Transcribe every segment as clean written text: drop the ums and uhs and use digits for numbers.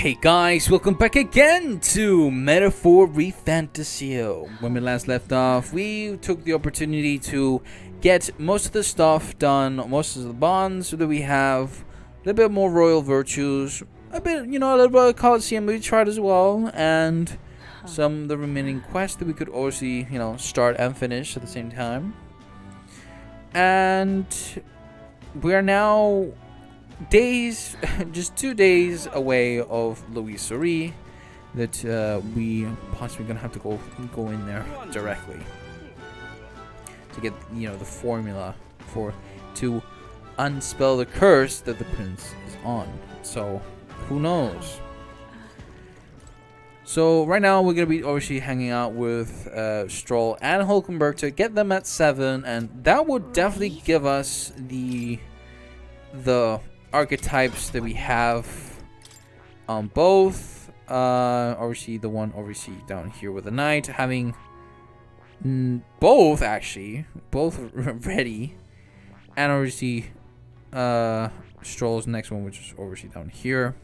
Hey guys, welcome back again to Metaphor ReFantazio. When we last left off, we took the opportunity to get most of the stuff done, most of the bonds that we have, a little bit more royal virtues, a bit, a little bit of Colosseum we tried as well, and some of the remaining quests that we could also, start and finish at the same time. And we are now just 2 days away of Louis-Suri, that we possibly gonna have to go in there directly to get the formula to unspell the curse that the prince is on. So who knows? So right now we're gonna be obviously hanging out with Stroll and Hulkenberg to get them at 7, and that would definitely give us the archetypes that we have on both. Obviously the one down here with the knight, having both ready, and obviously Stroll's next one, which is obviously down here.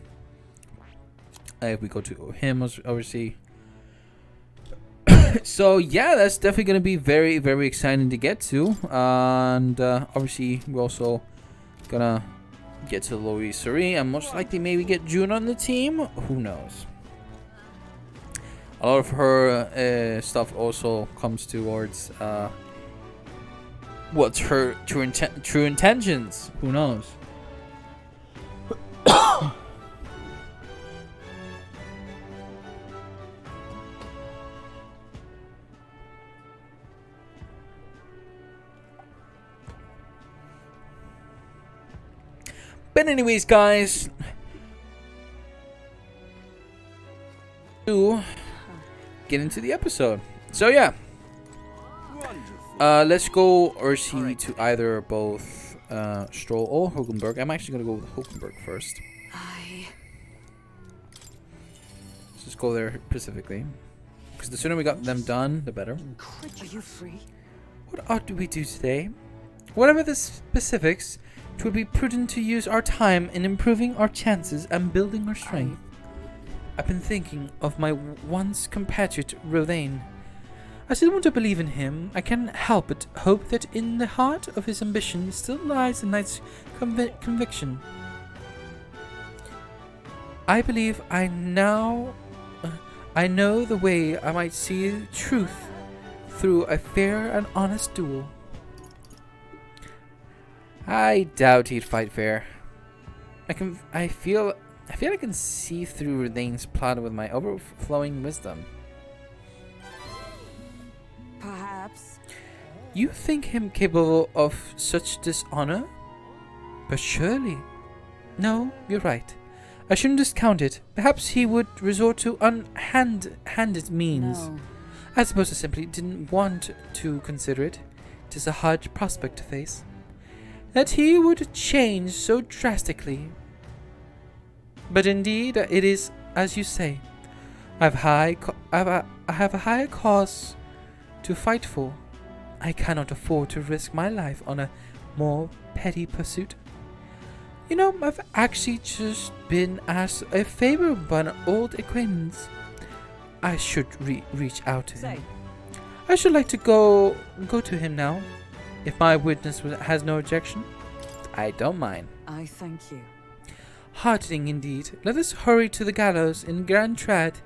If we go to him, obviously. So yeah, that's definitely going to be very, very exciting to get to, and obviously we're also gonna get to Louis-Suri and most likely maybe get Junah on the team. Who knows? A lot of her stuff also comes towards what's her true intentions. Who knows? But anyways, guys, to get into the episode. So yeah, let's go RC to either both Stroll or Hulkenberg. I'm actually gonna go with Hulkenberg first. Let's just go there specifically, because the sooner we got them done, the better. Are you free? What ought we do today? Whatever the specifics, it would be prudent to use our time in improving our chances and building our strength. I've been thinking of my once compatriot Rodain. I still want to believe in him. I can't help but hope that in the heart of his ambition still lies the knight's conviction. I believe I know the way I might see truth through a fair and honest duel. I doubt he'd fight fair. I feel I can see through Rodain's plot with my overflowing wisdom. Perhaps. You think him capable of such dishonor? But surely. No, you're right. I shouldn't discount it. Perhaps he would resort to unhanded means. No. I suppose I simply didn't want to consider it. 'Tis a hard prospect to face. That he would change so drastically. But indeed, it is as you say. I have a higher cause to fight for. I cannot afford to risk my life on a more petty pursuit. I've actually just been asked a favor by an old acquaintance. I should reach out to him. I should like to go to him now. If my witness has no objection, I don't mind. I thank you. Heartening indeed. Let us hurry to the gallows in Grand Trad.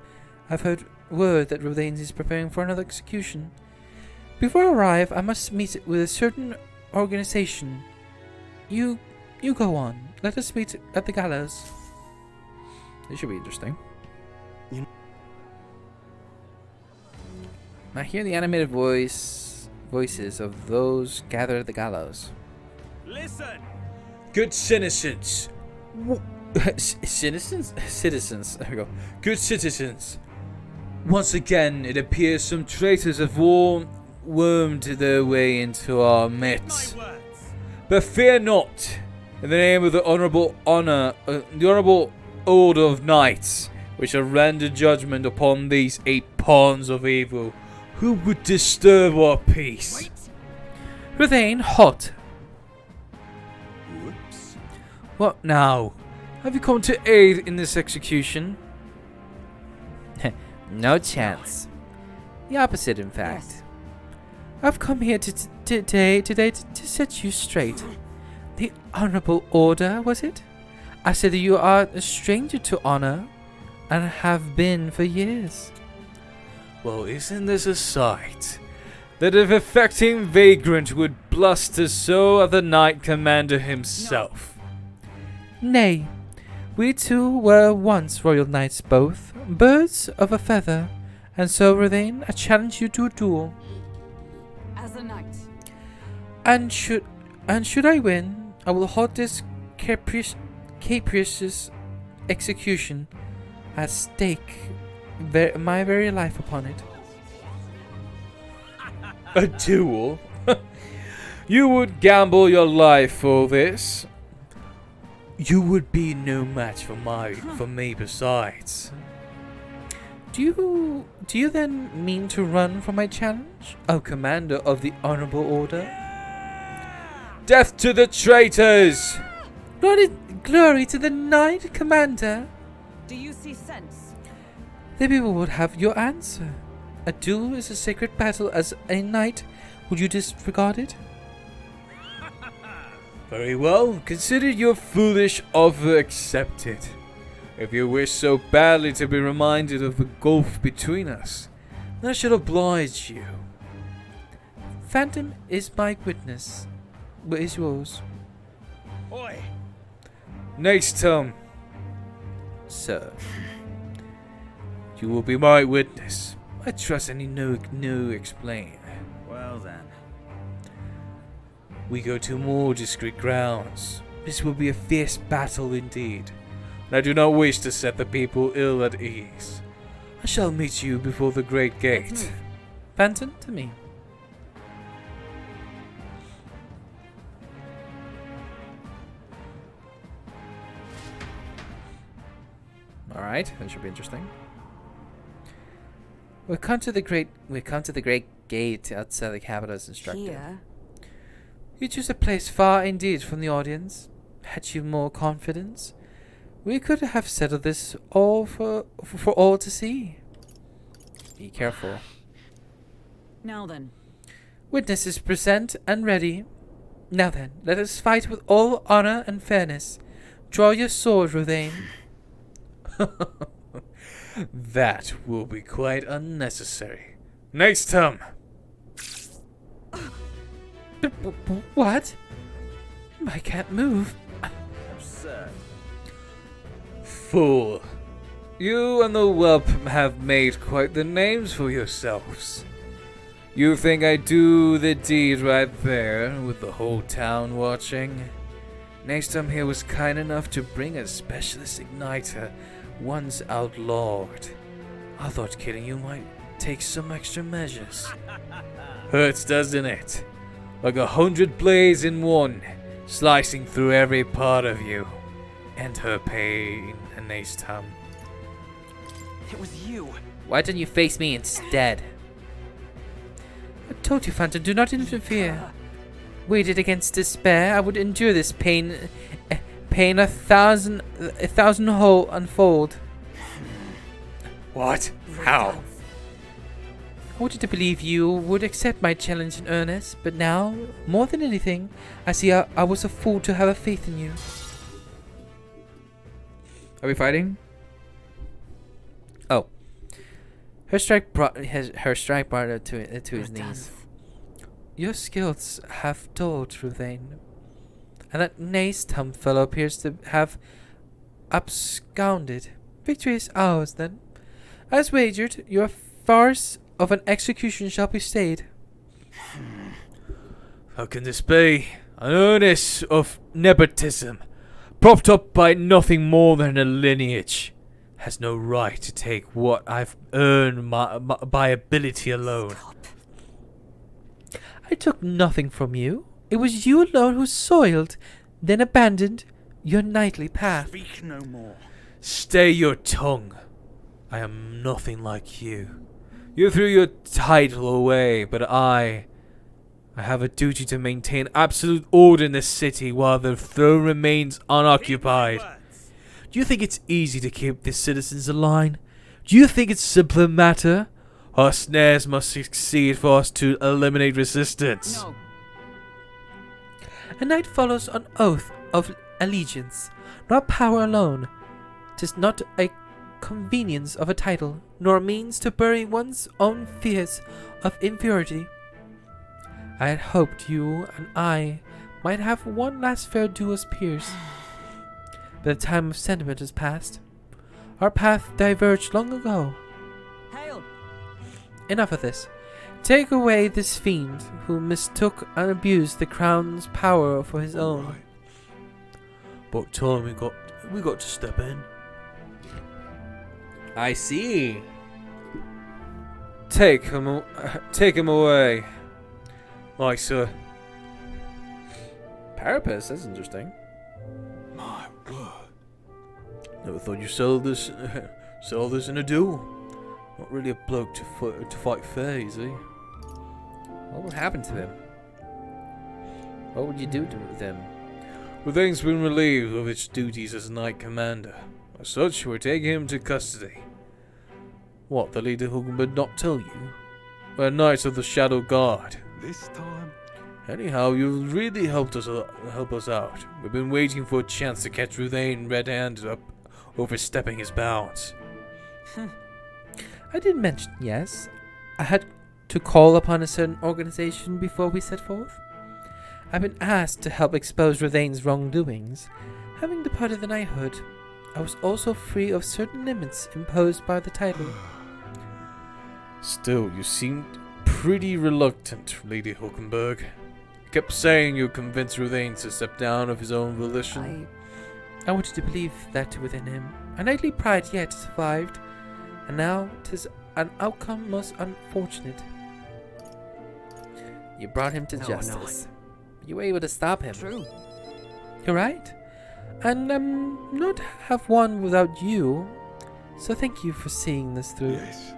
I've heard word that Rodain is preparing for another execution. Before I arrive, I must meet with a certain organization. You go on. Let us meet at the gallows. This should be interesting. I hear the animated voices of those gathered at the gallows. Listen, Good citizens. Citizens. There we go. Good citizens. Once again, it appears some traitors have wormed their way into our midst. my words. But fear not. In the name of the honorable order of knights, we shall render judgment upon these 8 pawns of evil who would disturb our peace. Rodain, hot. Whoops. What now? Have you come to aid in this execution? No chance. The opposite, in fact. Yes. I've come here today to set you straight. The honorable order, was it? I said that you are a stranger to honor, and have been for years. Well, isn't this a sight? That if affecting vagrant would bluster so of the Knight Commander himself. Nay, we two were once royal knights both, birds of a feather, and so, Ruthain, I challenge you to a duel. As a knight. And should I win, I will halt this capricious execution at stake my very life upon it. A duel? You would gamble your life for this? You would be no match for me besides. Do you then mean to run from my challenge, O Commander of the Honorable Order? Death to the traitors! Glory to the Knight Commander! Do you see sense? The people would have your answer. A duel is a sacred battle. As a knight, would you disregard it? Very well, consider your foolish offer accepted. If you wish so badly to be reminded of the gulf between us, then I shall oblige you. Phantom is my witness. What is yours? Oi! Next time, Sir. you will be my witness. I trust any no explain. Well then. We go to more discreet grounds. This will be a fierce battle indeed, and I do not wish to set the people ill at ease. I shall meet you before the great gate. Phantom, to me. Alright, that should be interesting. We come to the great gate outside the capital as instructed. Here. You choose a place far indeed from the audience. Had you more confidence, we could have settled this all for all to see. Be careful. Now then. Witnesses present and ready. Now then, let us fight with all honor and fairness. Draw your sword, Ruthain. That will be quite unnecessary. Next time. What? I can't move. Absurd. Fool. You and the whelp have made quite the names for yourselves. You think I do the deed right there, with the whole town watching? Next time he was kind enough to bring a specialist igniter, once outlawed. I thought killing you might take some extra measures. Hurts, doesn't it? Like 100 blades in one, slicing through every part of you. And her pain and next time. It was you. Why don't you face me instead? I told you, Phantom, do not interfere. Weighted against despair, I would endure this pain a thousand whole unfold. What? How? I wanted to believe you would accept my challenge in earnest, but now, more than anything, I see I was a fool to have a faith in you. Are we fighting? Oh. Her strike brought her to his knees. Your skills have dulled, Ruthain. And that Naistum fellow appears to have absconded. Victory is ours, then. As wagered, your farce of an execution shall be stayed. How can this be? An earnest of nepotism, propped up by nothing more than a lineage, has no right to take what I've earned by ability alone. Stop. I took nothing from you. It was you alone who soiled, then abandoned, your knightly path. Speak no more. Stay your tongue. I am nothing like you. You threw your title away, but I have a duty to maintain absolute order in this city while the throne remains unoccupied. Do you think it's easy to keep the citizens in line? Do you think it's a simpler matter? Our snares must succeed for us to eliminate resistance. No. A knight follows an oath of allegiance, not power alone. 'Tis not a convenience of a title, nor a means to bury one's own fears of inferiority. I had hoped you and I might have one last fair duel as peers. But the time of sentiment has passed. Our path diverged long ago. Hail! Enough of this. Take away this fiend who mistook and abused the crown's power for his own. Right. But time we got to step in. I see. Take him away. Aye, sir. Parapus, that's interesting. My word. Never thought you'd sell this in a duel. Not really a bloke to fight fair, is he? What would happen to him? What would you do with him? Ruthane's been relieved of its duties as Knight Commander. As such, we're taking him to custody. What, the Lady Hugenberg not tell you? We're Knights of the Shadow Guard. This time? Anyhow, you've really help us out. We've been waiting for a chance to catch Ruthane red-handed up, overstepping his bounds. I did mention, yes. I had to call upon a certain organization before we set forth. I've been asked to help expose Ruthane's wrongdoings. Having departed the knighthood, I was also free of certain limits imposed by the title. Still, you seemed pretty reluctant, Lady Hulkenberg. You kept saying you convinced Ruthane to step down of his own volition. I wanted to believe that within him. A knightly pride yet survived, and now 'tis an outcome most unfortunate. You brought him to justice. You were able to stop him. True. You're right. And not have won without you. So thank you for seeing this through. Yes.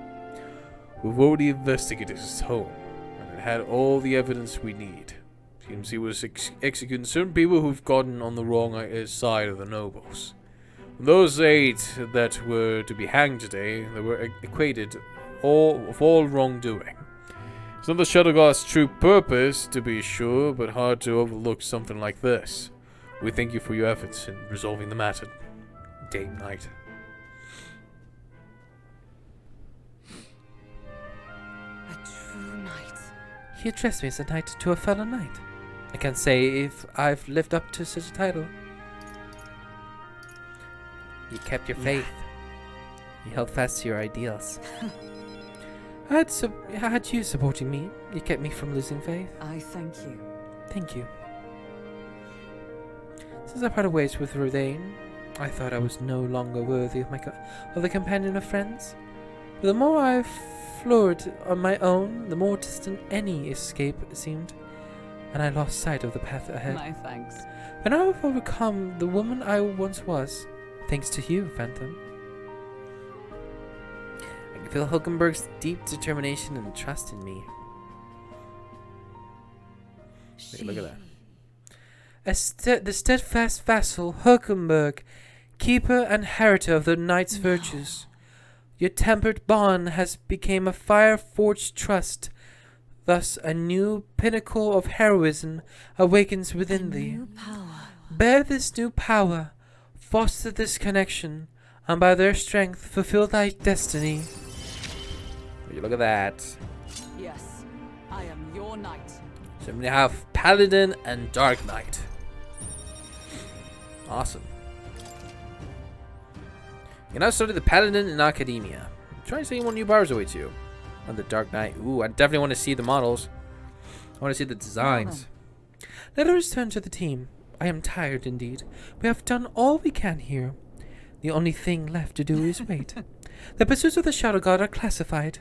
We've already investigated his home, and it had all the evidence we need. Seems he was executing certain people who've gotten on the wrong side of the nobles. Those 8 that were to be hanged today, they were acquitted of all wrongdoing. It's not the Shadow Guard's true purpose, to be sure, but hard to overlook something like this. We thank you for your efforts in resolving the matter, Dame Knight. A true knight. He addressed me as a knight to a fellow knight. I can't say if I've lived up to such a title. You kept your faith. You held fast to your ideals. I had you supporting me. You kept me from losing faith. I thank you. Thank you. Since I parted ways with Ruthane, I thought I was no longer worthy of the companion of friends. But the more I florid on my own, the more distant any escape seemed, and I lost sight of the path ahead. My thanks. But now I've overcome the woman I once was, thanks to you, Phantom. I can feel Hulkenberg's deep determination and trust in me. Look at that. The steadfast vassal, Hulkenberg, keeper and inheritor of the knight's virtues. Your tempered bond has become a fire-forged trust. Thus a new pinnacle of heroism awakens within thee. New power. Bear this new power, foster this connection, and by their strength fulfill thy destiny. Look at that. Yes, I am your knight. So we have Paladin and Dark Knight. Awesome. You now started the Paladin in Academia. Try saying one new bars away too. And the Dark Knight. Ooh, I definitely want to see the models. I want to see the designs. Let us return to the team. I am tired indeed. We have done all we can here. The only thing left to do is wait. The pursuits of the Shadow God are classified.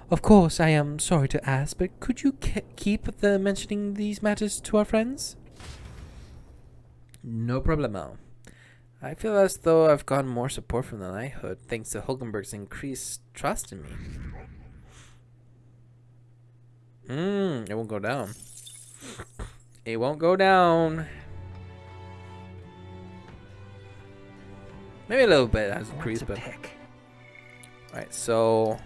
Of course, I am sorry to ask, but could you keep the mentioning these matters to our friends? No problemo. I feel as though I've gotten more support from the knighthood thanks to Hulkenberg's increased trust in me. It won't go down. It won't go down. Maybe a little bit has increased, What but... to pick? Alright, so...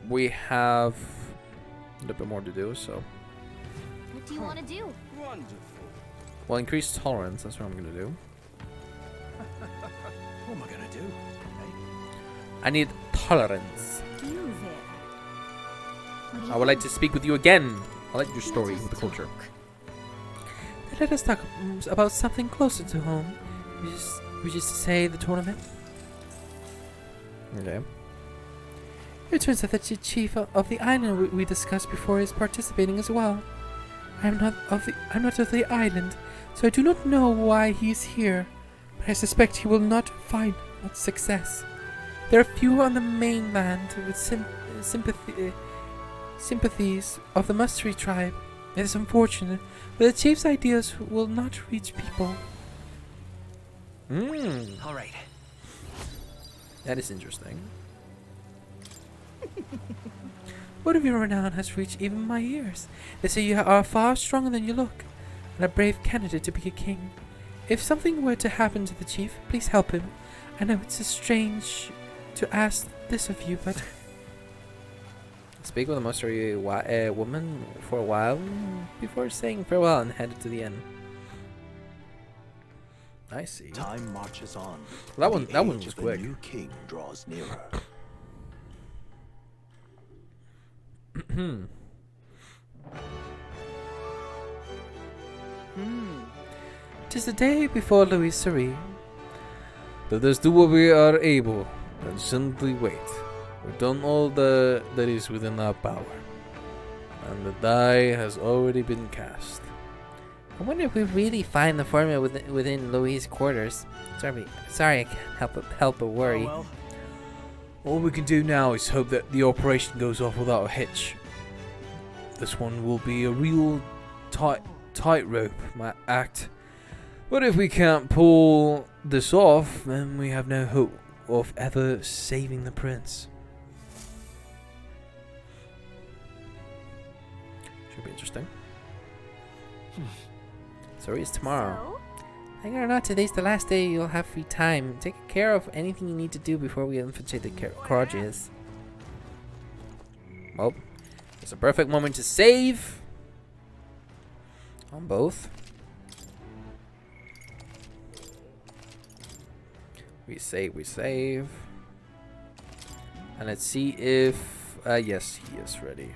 we have a little bit more to do, so... What do you want to do? Wonderful. well, increase tolerance, that's what I'm gonna do. What am I gonna do? I need tolerance. You there. What do you I would like want? to speak with you again. I like your Let story us with the culture. talk. Let us talk about something closer to home. We just say the tournament. Okay. It turns out that the chief of the island we discussed before is participating as well. I'm not of the island, so I do not know why he is here, but I suspect he will not find much success. There are few on the mainland with sympathies of the Mustery tribe. It is unfortunate, but the chief's ideas will not reach people. All right. That is interesting. Word of your renown has reached even my ears. They say you are far stronger than you look, and a brave candidate to be a king. If something were to happen to the chief, please help him. I know it's strange to ask this of you, but... Speak with the Mustery woman for a while before saying farewell and headed to the inn. I see. Time marches on. That one The age was of the quick. new king draws nearer. Tis the day before Louis Suri. Let us do what we are able and simply wait. We've done all that is within our power, and the die has already been cast. I wonder if we really find the formula within Louis' quarters. Sorry, I can't help but worry. Oh, well. All we can do now is hope that the operation goes off without a hitch. This one will be a real tightrope act. But if we can't pull this off, then we have no hope of ever saving the prince. Should be interesting. Sorry, it's tomorrow. So? Like it or not, today's the last day you'll have free time. Take care of anything you need to do before we infiltrate the Karajas. Well, it's a perfect moment to save. On both. We save. And let's see if... yes, he is ready.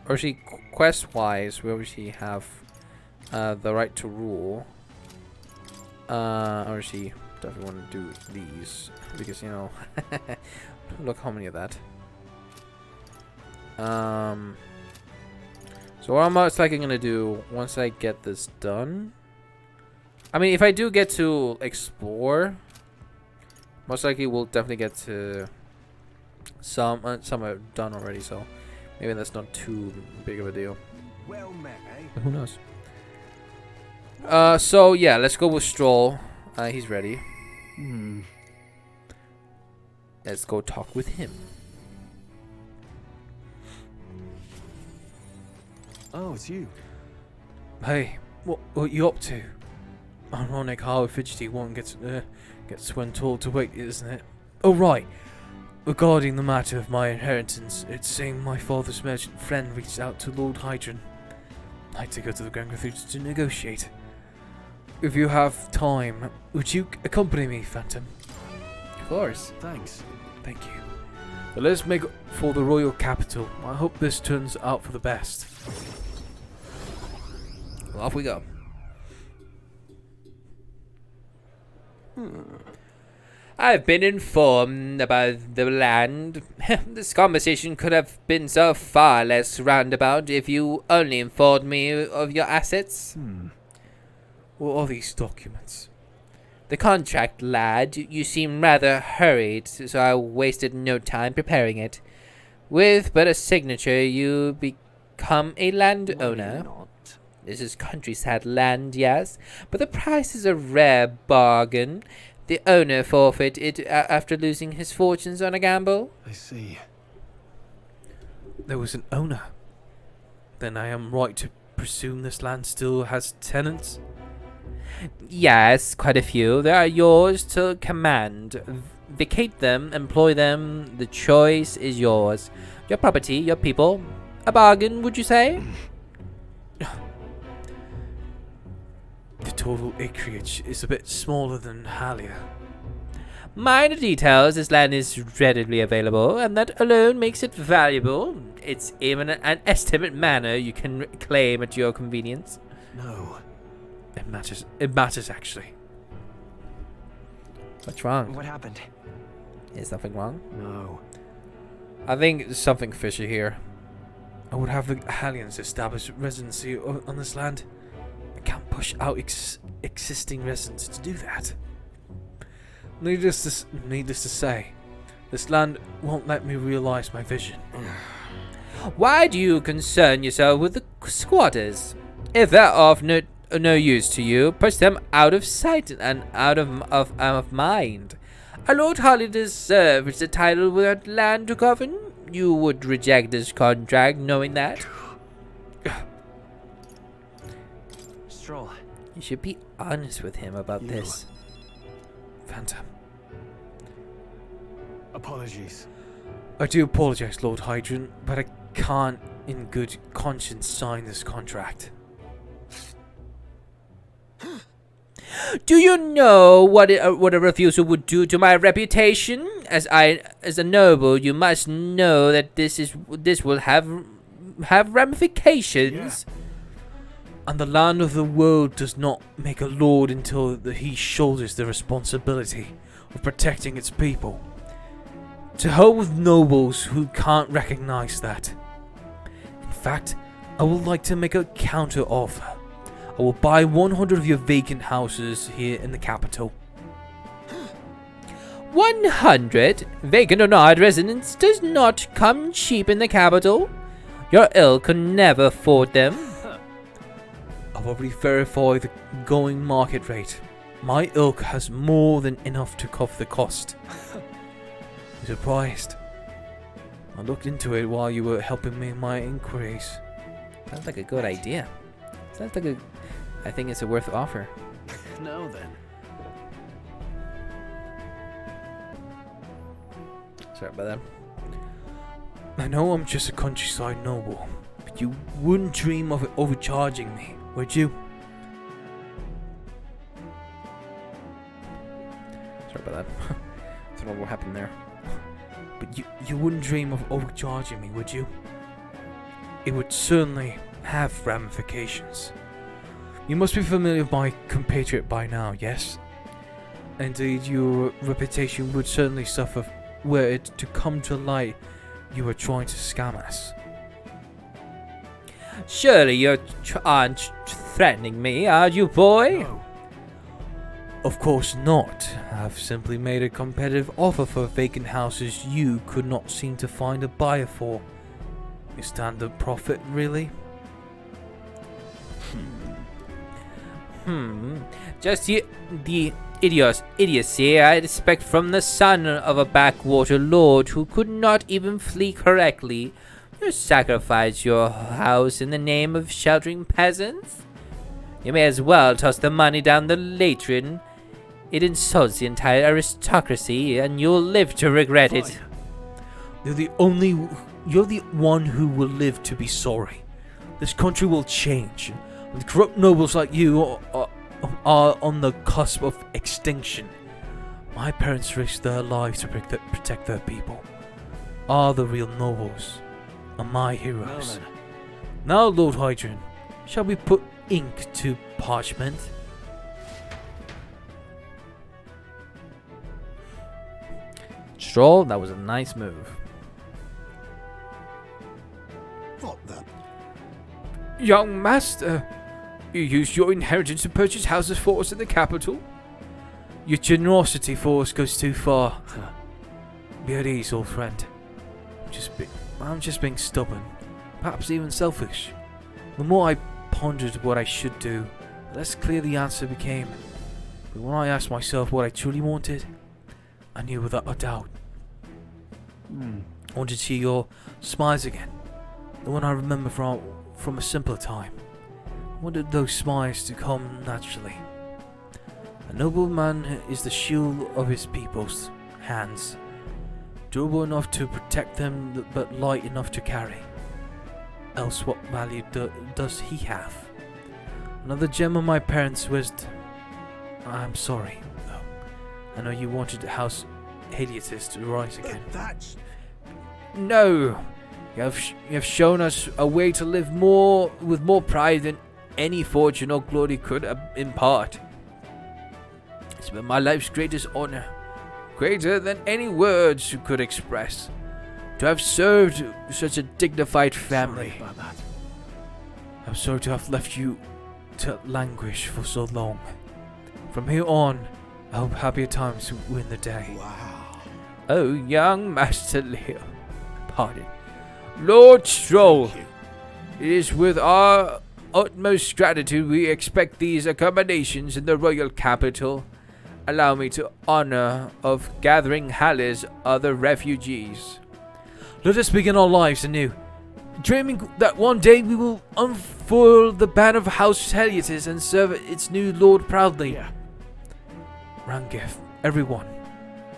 Or she, quest-wise, will she have the right to rule? Or she definitely want to do these. Because, you know... look how many of that. So what I'm most likely going to do, once I get this done... I mean, if I do get to explore, most likely we'll definitely get to some are done already, so maybe that's not too big of a deal. Well met, eh? But who knows? So yeah, let's go with Stroll. He's ready. Let's go talk with him. Oh, it's you. Hey, what are you up to? Ironic how a fidgety one gets when told to wait, isn't it? Oh right. Regarding the matter of my inheritance, it's saying my father's merchant friend reached out to Lord Hydron. I'd like to go to the Grand Cathedral to negotiate. If you have time, would you accompany me, Phantom? Of course. Thanks. Thank you. So let's make for the royal capital. I hope this turns out for the best. Well, off we go. I've been informed about the land. This conversation could have been so far less roundabout if you only informed me of your assets. What are these documents? The contract, lad. You seem rather hurried, so I wasted no time preparing it. With but a signature, you become a landowner. Not. This is countryside land, yes, but the price is a rare bargain. The owner forfeit it after losing his fortunes on a gamble. I see. There was an owner. Then I am right to presume this land still has tenants? Yes, quite a few. They are yours to command. Vacate them, employ them. The choice is yours. Your property, your people. A bargain, would you say? The total acreage is a bit smaller than Halia. Minor details, this land is readily available, and that alone makes it valuable. It's even an estimate manor you can claim at your convenience. No. It matters. It matters, actually. What's wrong? What happened? Is something wrong? No. I think there's something fishy here. I would have the Halians establish residency on this land. I can't push out existing residents to do that. Needless to say, this land won't let me realize my vision. Why do you concern yourself with the squatters? If they're of no use to you, push them out of sight and out of mind. Our Lord hardly deserves the title without land to govern. You would reject this contract knowing that. Stroll. You should be honest with him about You. this. Phantom. Apologies. I do apologize, Lord Hydrant, but I can't in good conscience sign this contract. Do you know what a refusal would do to my reputation? As a noble, you must know that this will have ramifications. And the land of the world does not make a lord until he shoulders the responsibility of protecting its people. To hell with nobles who can't recognize that. In fact, I would like to make a counter offer. I will buy 100 of your vacant houses here in the capital. 100 vacant or not, residence does not come cheap in the capital. Your ilk could never afford them. I've already verified the going market rate. My ilk has more than enough to cover the cost. I'm surprised. I looked into it while you were helping me in my inquiries. Sounds like a good idea. Sounds like I think it's a worth offer. No, then. Sorry about that. I know I'm just a countryside noble, but you wouldn't dream of overcharging me, would you? Sorry about that. I don't know what happened there. But you wouldn't dream of overcharging me, would you? It would certainly have ramifications. You must be familiar with my compatriot by now, yes? Indeed, your reputation would certainly suffer were it to come to light you were trying to scam us. Surely you aren't threatening me, are you, boy? No. Of course not. I've simply made a competitive offer for vacant houses you could not seem to find a buyer for. Is that the profit, really? Just the idiocy I'd expect from the son of a backwater lord who could not even flee correctly. You sacrifice your house in the name of sheltering peasants? You may as well toss the money down the latrine. It insults the entire aristocracy, and you'll live to regret it. You're the one who will live to be sorry. This country will change, and corrupt nobles like you are on the cusp of extinction. My parents risked their lives to protect their people. Are the real nobles, are my heroes. Well, then. Now, Lord Hydrant, shall we put ink to parchment? Stroll, that was a nice move. What the? Young master, you used your inheritance to purchase houses for us in the capital? Your generosity for us goes too far. Be at ease, old friend. I'm just being stubborn, perhaps even selfish. The more I pondered what I should do, the less clear the answer became. But when I asked myself what I truly wanted, I knew without a doubt. I wanted to see your smiles again, the one I remember from a simpler time. wanted those smiles to come naturally. A nobleman is the shield of his people's hands, durable enough to protect them but light enough to carry. Else what value does he have? Another gem of my parents' wisdom. I'm sorry, though. I know you wanted House Hideatus to rise again. That's... No! You have shown us a way to live with more pride than any fortune or glory could impart. It's been my life's greatest honor, greater than any words could express, to have served such a dignified family. Sorry about that. I'm sorry to have left you to languish for so long. From here on, I hope happier times win the day. Wow. Oh, young Master Leo. Pardon. Lord Stroll, Thank you. it is with our utmost gratitude we expect these accommodations in the royal capital. Allow me to honor of gathering Hallie's other refugees. Let us begin our lives anew, dreaming that one day we will unfurl the banner of House Hideatus and serve its new lord proudly. Yeah. Rangif, everyone,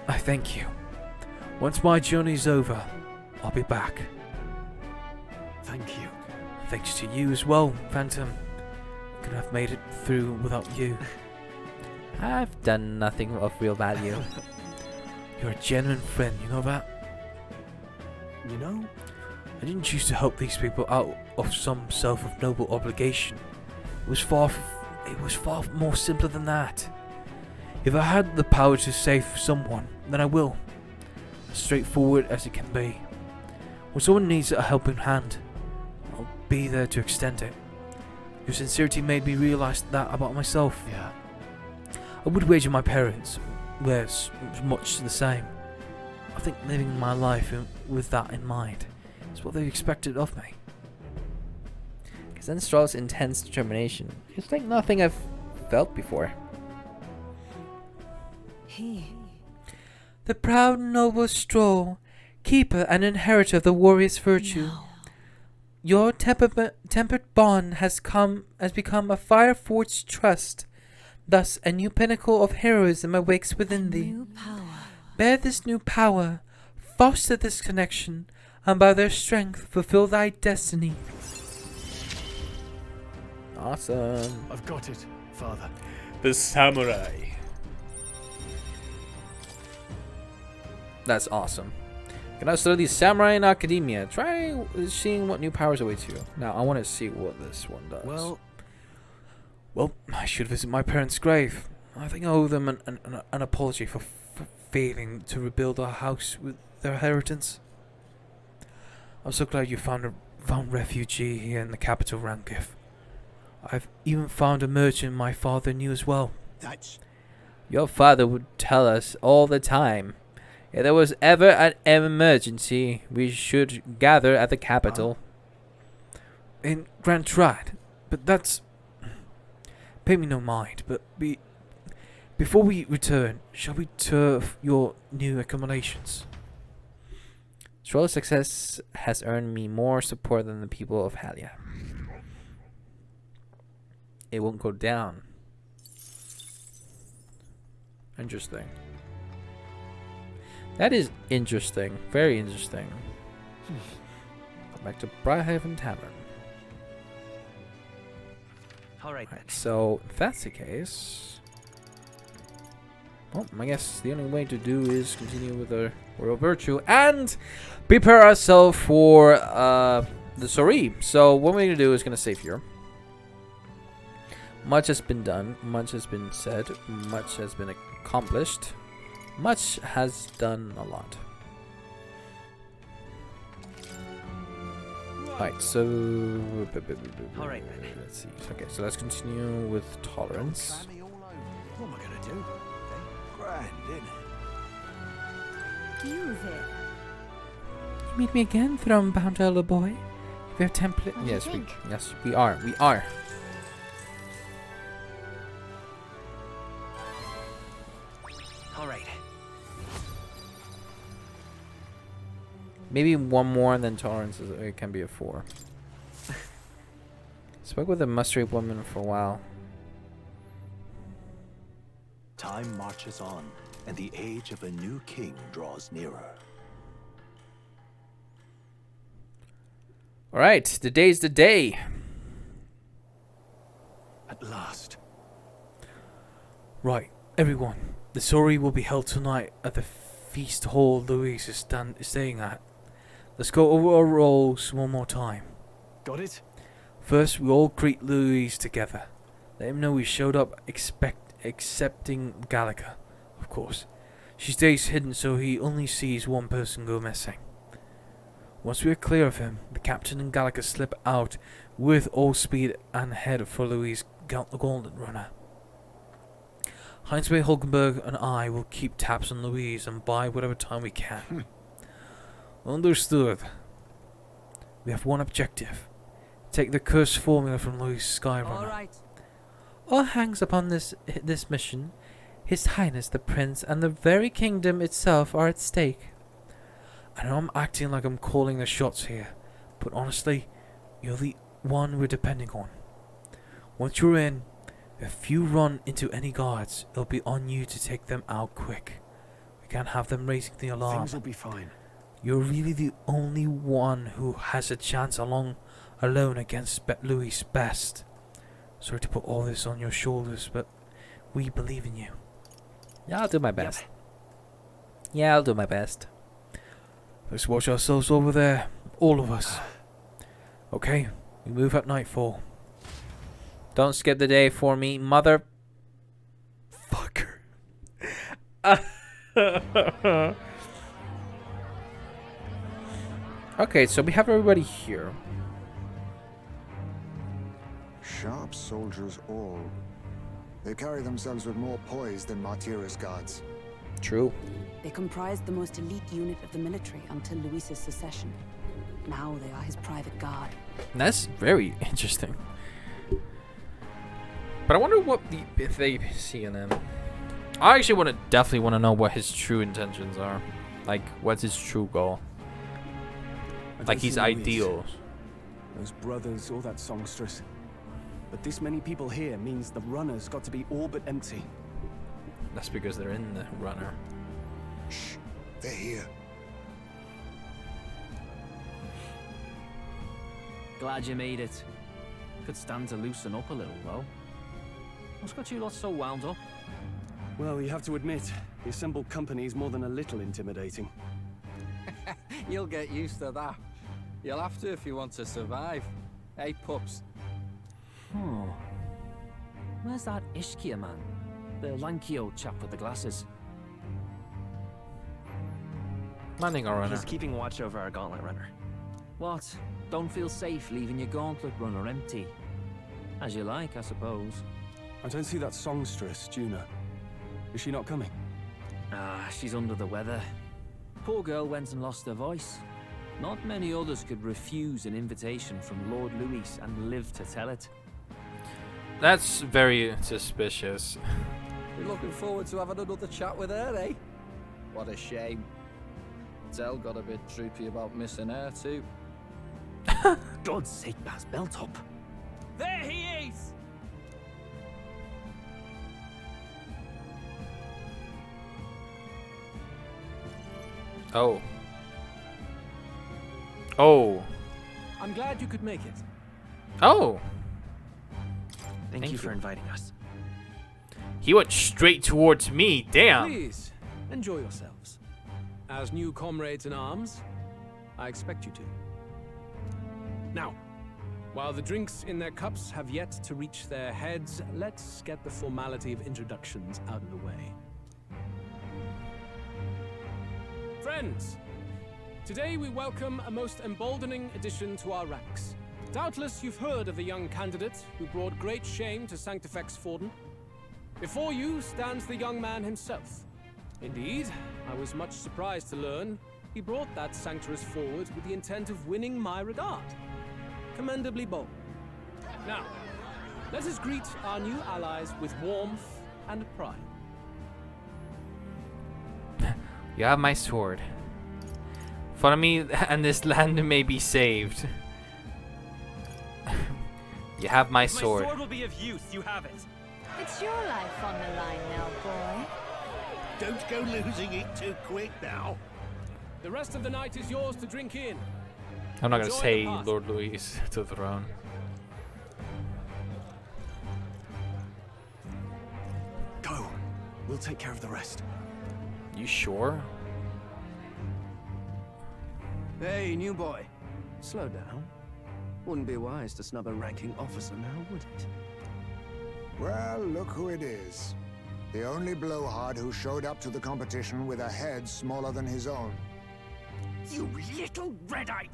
I thank you. Once my journey's over, I'll be back. Thank you. Thanks to you as well, Phantom. Could have made it through without you. I've done nothing of real value. You're a genuine friend, you know that? You know, I didn't choose to help these people out of some self of noble obligation. It was far more simpler than that. If I had the power to save someone, then I will. As straightforward as it can be. When someone needs a helping hand, I'll be there to extend it. Your sincerity made me realize that about myself. yeah. I would wager my parents were much the same. I think living my life with that in mind is what they expected of me. Because then Stroll's intense determination is like nothing I've felt before. The proud noble Stroll, keeper and inheritor of the warrior's virtue. No. Your tempered bond has become a fire-forged trust. Thus, a new pinnacle of heroism awakes within thee. New power. Bear this new power, foster this connection, and by their strength fulfill thy destiny. Awesome. I've got it, Father. The samurai. That's awesome. Can I study Samurai in Academia? Try seeing what new powers await you. Now, I want to see what this one does. Well, I should visit my parents' grave. I think I owe them an apology for failing to rebuild our house with their inheritance. I'm so glad you found refugee here in the capital, Rangif. I've even found a merchant my father knew as well. That's... Your father would tell us all the time. If there was ever an emergency, we should gather at the capital. In Grand Trad, but that's... Pay me no mind, but before we return, shall we tour your new accommodations? Stroll's success has earned me more support than the people of Halia. It won't go down. Interesting. That is interesting. Very interesting. Back to Briarhaven Tavern. Alright. Alright, so if that's the case, well, I guess the only way to do is continue with the Royal Virtue and prepare ourselves for the Sori. So what we're going to do is going to save here. Much has been done, much has been said, much has been accomplished, much has done a lot. Alright, so Alright, let's see. Okay, so let's continue with tolerance. What am I gonna do? Grand, innit? Use it. You meet me again, Throne-bound elder boy? We have template. What do you Yes, think? we are. We are. Alright. Maybe one more, and then tolerance it can be a 4. Spoke with a mustard woman for a while. Time marches on, and the age of a new king draws nearer. Alright, today's the day. At last. Right, everyone. The sorry will be held tonight at the feast hall Louise is staying at. Let's go over our roles one more time. Got it? First, we all greet Louise together. Let him know we showed up accepting Gallica, of course. She stays hidden so he only sees one person go missing. Once we are clear of him, the captain and Gallica slip out with all speed and head for Louise' Golden Runner. Heinz Hulkenberg and I will keep tabs on Louise and buy whatever time we can. Understood. We have one objective. Take the cursed formula from Louis Skyrunner. All right. All hangs upon this mission. His Highness the Prince and the very kingdom itself are at stake. I know I'm acting like I'm calling the shots here, but honestly, you're the one we're depending on. Once you're in, if you run into any guards, it'll be on you to take them out quick. We can't have them raising the alarm. Things will be fine. You're really the only one who has a chance alone against Louis' best. Sorry to put all this on your shoulders, but we believe in you. Yeah, I'll do my best. Yeah, I'll do my best. Let's watch ourselves over there, all of us. Okay, we move at nightfall. Don't skip the day for me, mother. Fucker. Okay, so we have everybody here. Sharp soldiers all. They carry themselves with more poise than Martira's guards. True. They comprised the most elite unit of the military until Luis's secession. Now they are his private guard. That's very interesting. But I wonder what if they see in him. I actually definitely want to know what his true intentions are. Like, what's his true goal? Like his ideals. Those brothers, all that songstress. But this many people here means the runner's got to be all but empty. That's because they're in the runner. Shh, they're here. Glad you made it. Could stand to loosen up a little, though. What's got you lot so wound up? Well, you have to admit, the assembled company is more than a little intimidating. You'll get used to that. You'll have to if you want to survive. Hey, pups. Hmm. Where's that Ishkia man? The lanky old chap with the glasses. Minding our runner. He's keeping watch over our gauntlet runner. What? Don't feel safe leaving your gauntlet runner empty? As you like, I suppose. I don't see that songstress, Junah. Is she not coming? Ah, she's under the weather. Poor girl went and lost her voice. Not many others could refuse an invitation from Lord Louis and live to tell it. That's very suspicious. You're looking forward to having another chat with her, eh? What a shame. Zell got a bit droopy about missing her, too. God's sake, Baz, belt up. There he is! Oh. Oh. I'm glad you could make it. Oh. Thank Thank you for you. inviting us. He went straight towards me. Damn. Please, enjoy yourselves. As new comrades in arms, I expect you to. Now, while the drinks in their cups have yet to reach their heads, let's get the formality of introductions out of the way. Friends, today we welcome a most emboldening addition to our ranks. Doubtless you've heard of the young candidate who brought great shame to Sanctifex Forden. Before you stands the young man himself. Indeed, I was much surprised to learn he brought that sanctuaress forward with the intent of winning my regard. Commendably bold. Now, let us greet our new allies with warmth and pride. You have my sword. Follow me and this land may be saved. You have my sword. My sword will be of use. You have it. It's your life on the line now, boy. Don't go losing it too quick now. The rest of the night is yours to drink in. I'm not gonna Enjoy say the party. Lord Louis to the throne. Go. We'll take care of the rest. You sure? Hey, new boy. Slow down. Wouldn't be wise to snub a ranking officer now, would it? Well, look who it is. The only blowhard who showed up to the competition with a head smaller than his own. You little red-eyed!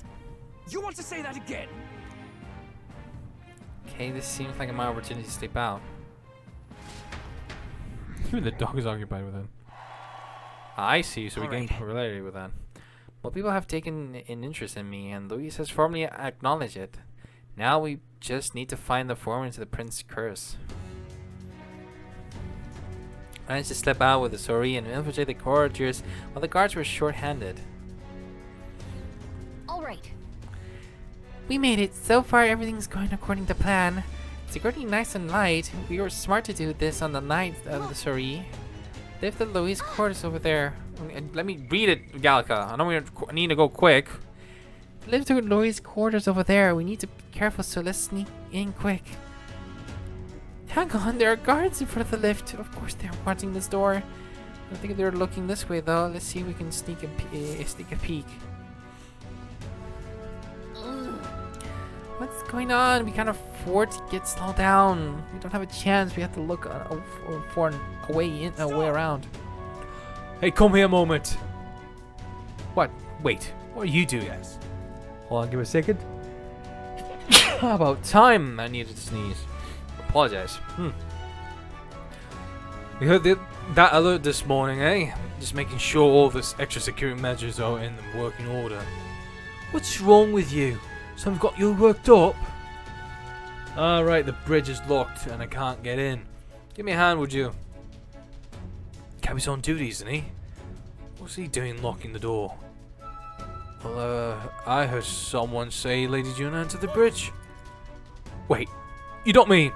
You want to say that again? Okay, this seems like my opportunity to step out. Even the dog is occupied with him. I see, so we gain popularity with that. Well, people have taken an interest in me, and Louis has formally acknowledged it. Now we just need to find the formula to the Prince's curse. I managed to slip out with the sorry and infiltrate the corridors while the guards were short-handed. All right. We made it. So far, everything's going according to plan. Security nice and light. We were smart to do this on the night of the sorry. Lift the Louis quarters over there. Let me read it, Gallica. I know we need to go quick. Lift the Louis quarters over there. We need to be careful, so let's sneak in quick. Hang on, there are guards in front of the lift. Of course, they're watching this door. I think they're looking this way, though. Let's see if we can sneak a peek. What's going on? We can't afford to get slowed down. We don't have a chance. We have to look for a way in, a way around. Hey, come here a moment. What? Wait. What are you doing? Yes. Hold on, give me a second. How about time? I needed to sneeze. Apologize. We heard that alert this morning, eh? Just making sure all this extra security measures are in working order. What's wrong with you? Something got you worked up? Alright, the bridge is locked and I can't get in. Give me a hand, would you? Cabby's on duty, isn't he? What's he doing locking the door? Well, I heard someone say Lady Junah entered the bridge. Wait, you don't mean...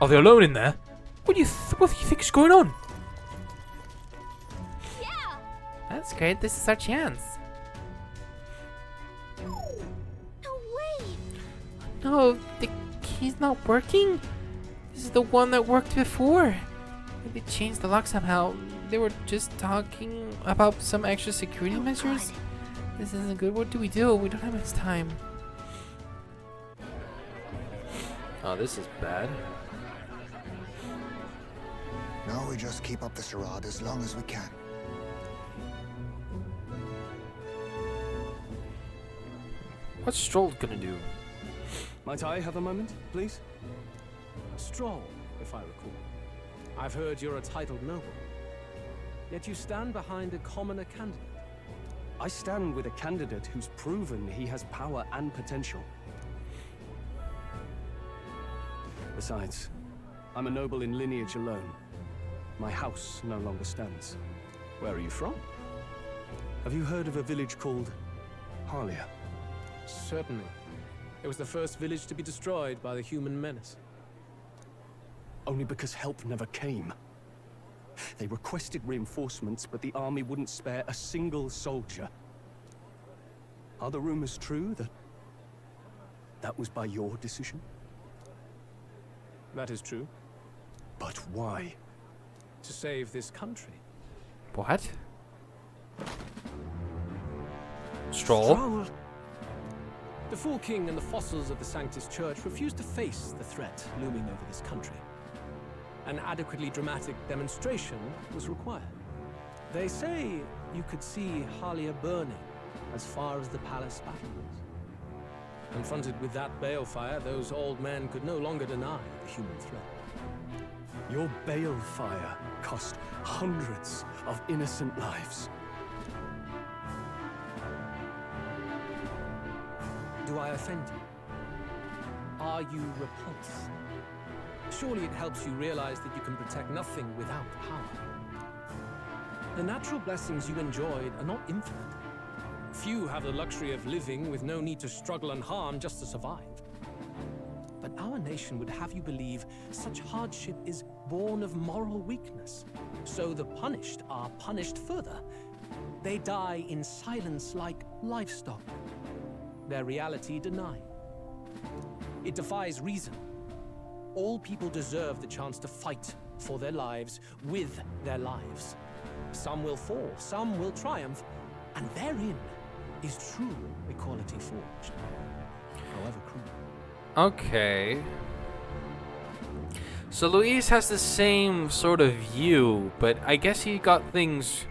Are they alone in there? What do you think is going on? Yeah. That's great, this is our chance. No way. No, the key's not working. This is the one that worked before. They changed the lock somehow. They were just talking about some extra security measures. God. This isn't good. What do? We don't have much time. Oh, this is bad. Now we just keep up the charade as long as we can. What's Stroll gonna do? Might I have a moment, please? Stroll, if I recall. I've heard you're a titled noble. Yet you stand behind a commoner candidate. I stand with a candidate who's proven he has power and potential. Besides, I'm a noble in lineage alone. My house no longer stands. Where are you from? Have you heard of a village called Harlia? Certainly. It was the first village to be destroyed by the human menace. Only because help never came. They requested reinforcements, but the army wouldn't spare a single soldier. Are the rumors true that was by your decision? That is true. But why? To save this country. What? Stroll? The Fool King and the fossils of the Sanctus Church refused to face the threat looming over this country. An adequately dramatic demonstration was required. They say you could see Harlia burning as far as the palace battlements. Confronted with that balefire, those old men could no longer deny the human threat. Your balefire cost hundreds of innocent lives. Do I offend you? Are you repulsed? Surely it helps you realize that you can protect nothing without power. The natural blessings you enjoyed are not infinite. Few have the luxury of living with no need to struggle and harm just to survive. but our nation would have you believe such hardship is born of moral weakness. So the punished are punished further. They die in silence like livestock. Their reality denied. It defies reason. All people deserve the chance to fight for their lives with their lives. Some will fall, some will triumph, and therein is true equality forged, however cruel. Okay. So Luis has the same sort of view, but I guess he got things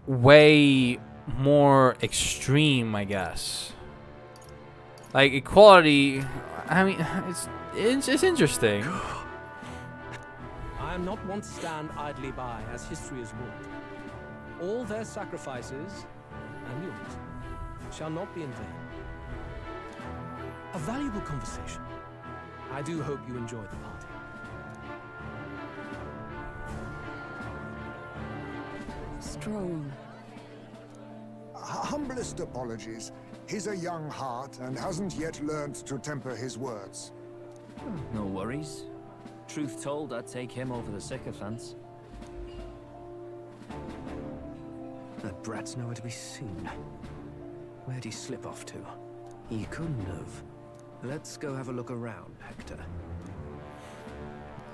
way more extreme, I guess. Like equality, I mean, it's interesting. I am not one to stand idly by as history is wrought. All their sacrifices, and yours, shall not be in vain. A valuable conversation. I do hope you enjoyed the party. Strong. Humblest apologies. He's a young heart and hasn't yet learned to temper his words. No worries. Truth told, I'd take him over the sycophants. That brat's nowhere to be seen. Where'd he slip off to? He couldn't have. Let's go have a look around, Hector.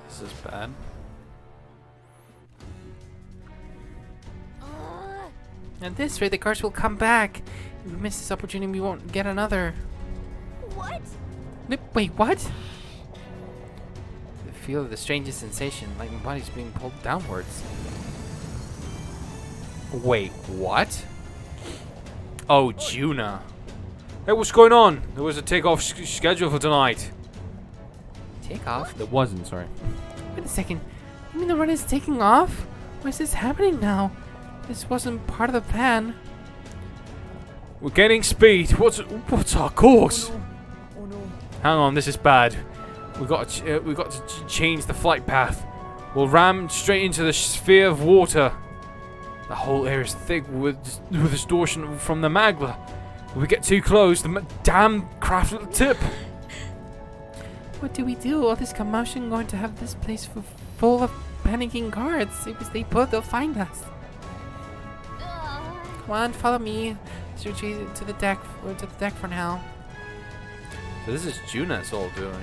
This is bad. At this rate, the cars will come back. If we miss this opportunity, we won't get another. What? Wait, what? I feel the strangest sensation, like my body's being pulled downwards. Wait, what? Oh, Junah. Hey, what's going on? There was a takeoff schedule for tonight. Takeoff? There wasn't, sorry. Wait a second. You mean the run is taking off? Why is this happening now? This wasn't part of the plan. We're gaining speed. What's our course? Oh no. Hang on, this is bad. We got to change the flight path. We'll ram straight into the sphere of water. The whole air is thick with distortion from the magma. If we get too close, the damn craft will tip. What do we do? All this commotion going to have this place full of panicking guards. If they put, they'll find us. Come on, follow me. Let's retreat to the deck for now. So this is Junah's all doing.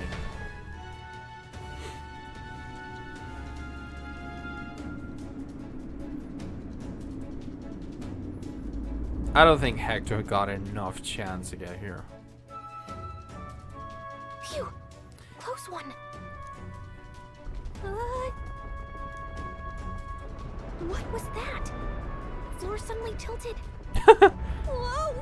I don't think Hector got enough chance to get here. Phew! Close one. What was that? Floor suddenly tilted. Whoa!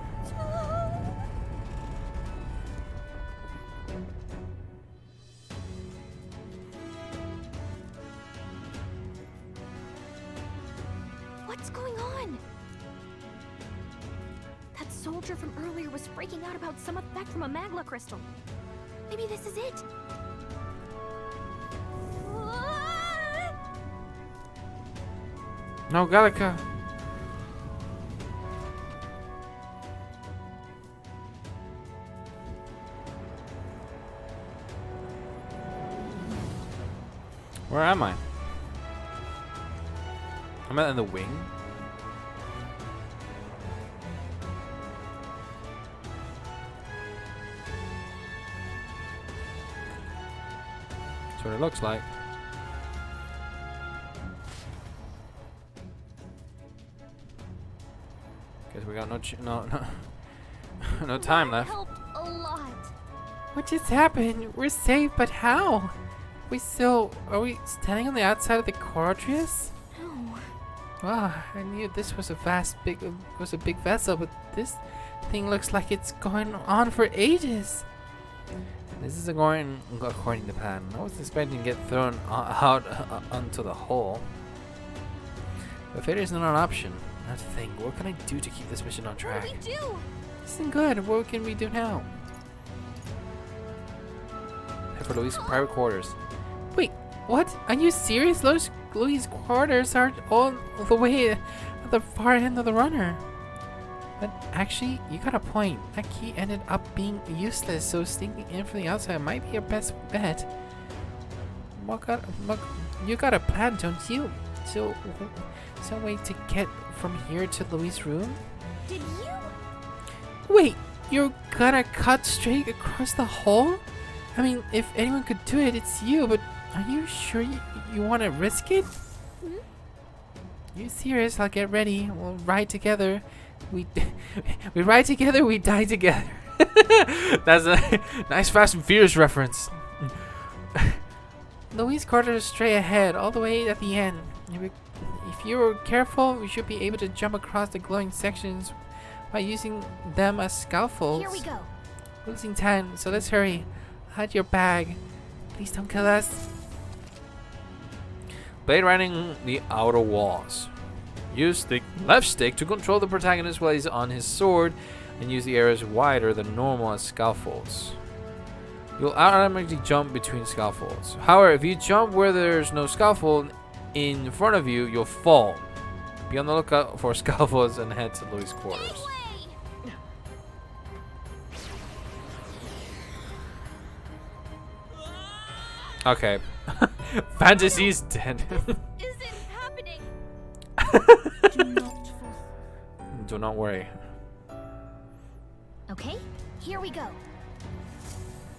What's going on? That soldier from earlier was freaking out about some effect from a magma crystal. Maybe this is it. No, Gallica. Where am I? I'm in the wing. That's what it looks like. Guess we got no time left. Helped a lot. What just happened? We're safe, but how? Are we standing on the outside of the Quadrius? No. Wow, I knew this was a big vessel, but this thing looks like it's going on for ages. This isn't going according to plan. I was expecting to get thrown out onto the hull. But failure is not an option. That's the thing. What can I do to keep this mission on track? What do we do? This isn't good. What can we do now? Head for Louis' private quarters. Wait, what? Are you serious? Louis' quarters are all the way at the far end of the runner. But actually, you got a point. That key ended up being useless, so sneaking in from the outside might be your best bet. You got a plan, don't you? So, some way to get from here to Louis' room? Did you? Wait, you're gonna cut straight across the hole? I mean, if anyone could do it, it's you, but are you sure you want to risk it? Hmm? You serious? I'll get ready. We'll ride together. We ride together, we die together. That's a nice Fast and Furious reference. Louis' quarters straight ahead, all the way at the end. If you're careful, we should be able to jump across the glowing sections by using them as scaffolds. Here we go. Losing time, so let's hurry. Hide your bag. Please don't kill us. Blade riding the outer walls. Use the left stick to control the protagonist while he's on his sword, and use the areas wider than normal as scaffolds. You'll automatically jump between scaffolds. However, if you jump where there's no scaffold in front of you, you'll fall. Be on the lookout for scaffolds and head to Louis' quarters. Okay. Fantasy's dead. This isn't happening. Do not worry. Okay, here we go.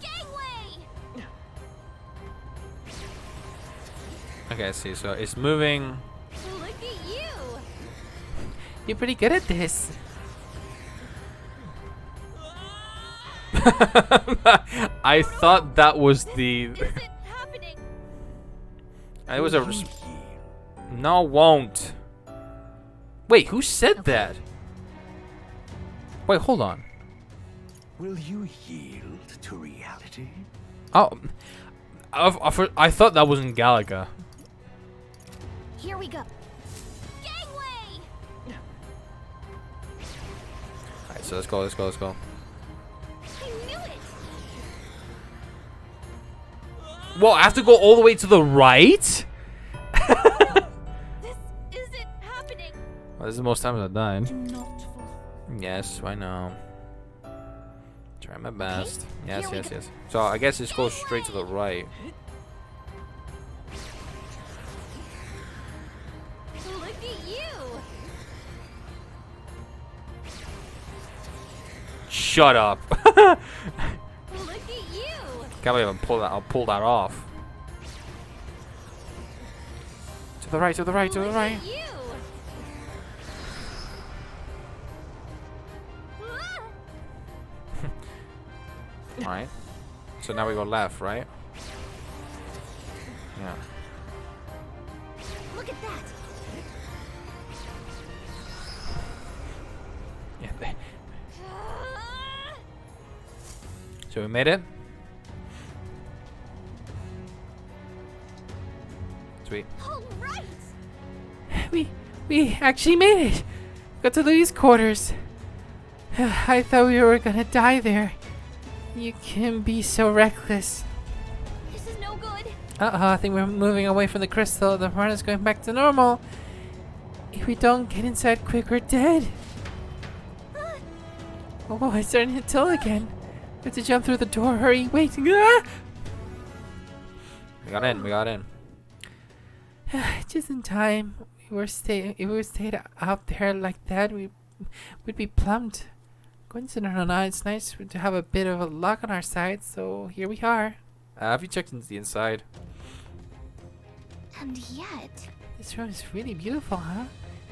Gangway! Okay, I see. So it's moving. Look at you! You're pretty good at this. I thought that was the. This isn't happening. It was a. No, won't. Wait, who said that? Wait, hold on. Will you yield to reality? Oh, I thought that was in Galaga. Here we go. Gangway! Alright, so let's go. I knew it! Well, I have to go all the way to the right? This isn't happening. Well, this is the most times I've died. Do not fall. Yes, I know. Try my best. Yes, here we yes, go. yes. So I guess it goes straight to the right. Look at you! Shut up. Look at you! Can't believe I'll pull that off. To the right, to the right, to the Look right. at you! Ah! Alright. So now we go left, right? Yeah. Look at that! Yeah. Ah! So we made it. Sweet. All right! We actually made it. Got to Louis' quarters. I thought we were gonna die there. You can be so reckless. This is no good. I think we're moving away from the crystal. The run is going back to normal. If we don't get inside quick, we're dead. Oh, it's starting to tilt again. We have to jump through the door. Hurry, wait. Ah! We got in, we got in. Just in time. If we were stayed out there like that, we'd be plumbed. Coincident or not, it's nice to have a bit of a luck on our side, so here we are. Have you checked into the inside? And yet... This room is really beautiful, huh?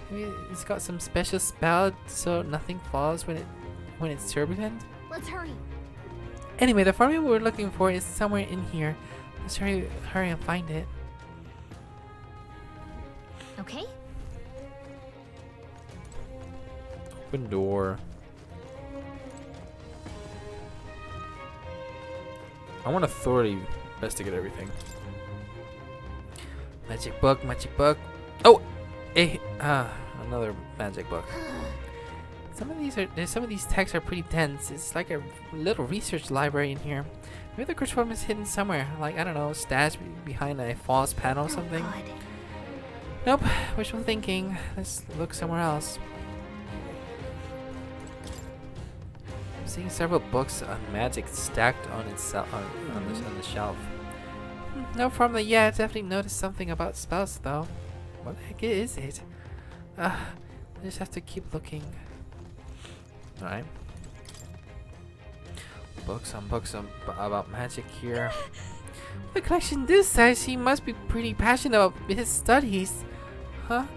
Maybe it's got some special spell so nothing falls when it's turbulent. Let's hurry. Anyway, the formula we're looking for is somewhere in here. Let's hurry and find it. Okay? Open door. I want authority. Investigate everything. Magic book, magic book. Oh, another magic book. Some of these texts are pretty dense. It's like a little research library in here. Maybe the curriculum is hidden somewhere, like I don't know, stashed behind a false panel or something. God. Nope, wishful thinking. Let's look somewhere else. I'm seeing several books on magic stacked on on the shelf. No formula yet. Definitely noticed something about spells though. What the heck is it? I just have to keep looking. Alright. Books about magic here. The collection this size, he must be pretty passionate about his studies. Huh?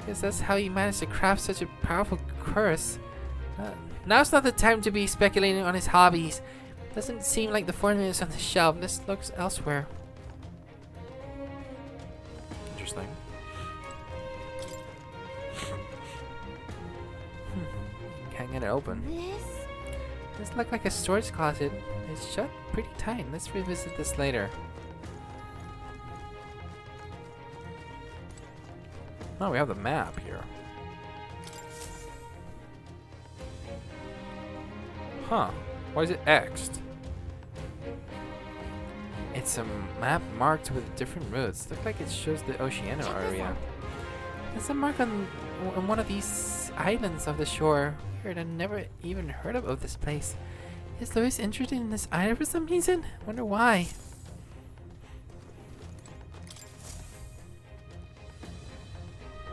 Guess that's how he managed to craft such a powerful curse. Now's not the time to be speculating on his hobbies. Doesn't seem like the formula is on the shelf. Let's look elsewhere. Interesting. Can't get it open. This looks like a storage closet. It's shut pretty tight. Let's revisit this later. Oh, we have the map here. Huh. Why is it X'd? It's a map marked with different routes. Looks like it shows the Oceano area. There's a mark on one of these islands of the shore. Weird, I never even heard of this place. Is Louis interested in this island for some reason? Wonder why.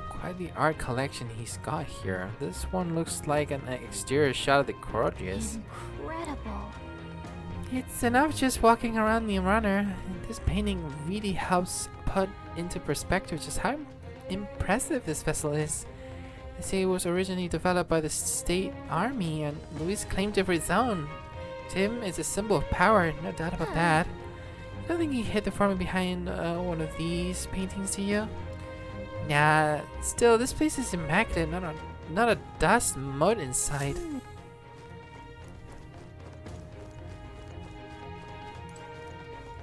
Quite the art collection he's got here. This one looks like an exterior shot of the Gorgias. Incredible. It's enough just walking around the runner. This painting really helps put into perspective just how impressive this vessel is. They say it was originally developed by the state army and Louis claimed it for his own. To him, it's a symbol of power, no doubt about that. I don't think he hid the formula behind one of these paintings, do you? Nah, still, this place is immaculate, not a dust mote inside.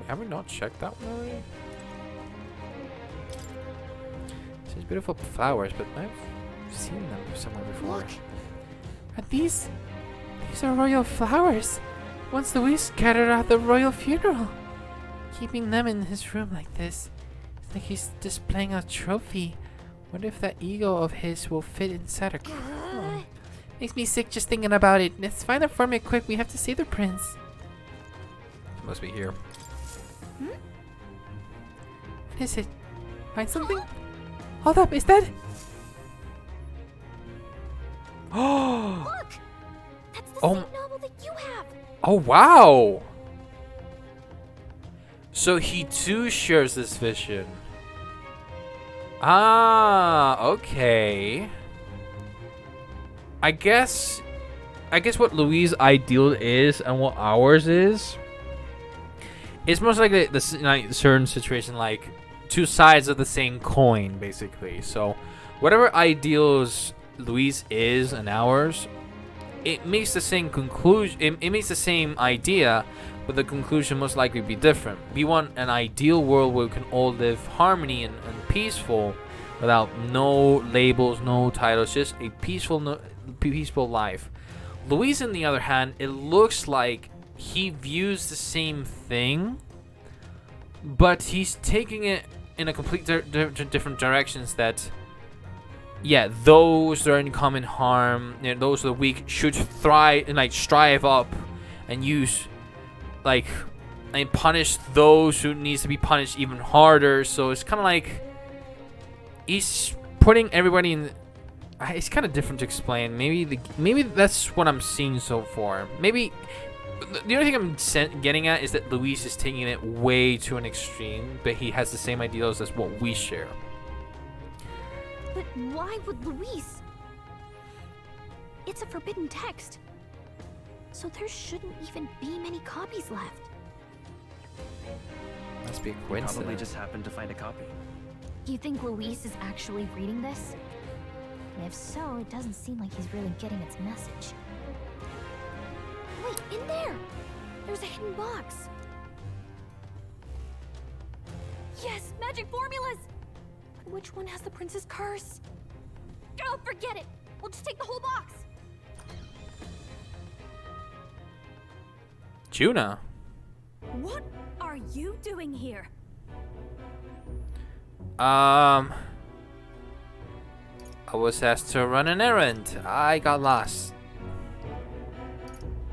Have we not checked that one already? There's beautiful flowers, but I've seen them somewhere before. Look. Are these are royal flowers. Once Louis carried out the royal funeral. Keeping them in his room like this. It's like he's displaying a trophy. Wonder if that ego of his will fit inside a crown. Makes me sick just thinking about it. Let's find a formula quick. We have to save the prince. Must be here. What is it? Find something? Hold up, is that? Oh! Look! That's the same novel that you have! Oh, wow! So he too shares this vision. Ah, okay. I guess what Louis' ideal is and what ours is most likely the certain situation, like two sides of the same coin, basically. So whatever ideals Louis is and ours, it makes the same conclusion. It makes the same idea, but the conclusion most likely be different. We want an ideal world where we can all live harmony and peaceful, without no labels, no titles, just a peaceful life. Louis, on the other hand, it looks like he views the same thing, but he's taking it in a complete different directions. That, yeah, those that are in common harm, you know, those that are weak should thrive and strive up and use and punish those who needs to be punished even harder. So it's kind of like he's putting everybody in. It's kind of different to explain. Maybe that's what I'm seeing so far. Maybe the only thing I'm getting at is that Louis is taking it way to an extreme, but he has the same ideals as what we share. But why would Louis? It's a forbidden text. So there shouldn't even be many copies left. Must be a Probably coincidence. just happened to find a copy. You think Louis is actually reading this? If so, it doesn't seem like he's really getting its message. Wait, in there! There's a hidden box. Yes, magic formulas! But which one has the prince's curse? Oh, forget it! We'll just take the whole box! Junah. What are you doing here? I was asked to run an errand. I got lost.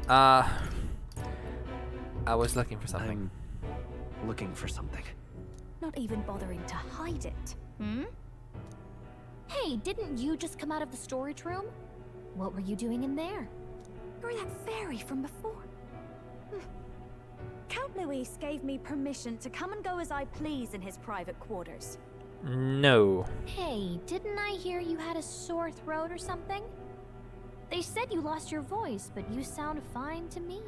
I was looking for something. I'm looking for something. Not even bothering to hide it. Hmm? Hey, didn't you just come out of the storage room? What were you doing in there? You're that fairy from before. Count Luis gave me permission to come and go as I please in his private quarters. No. Hey, didn't I hear you had a sore throat or something? They said you lost your voice, but you sound fine to me.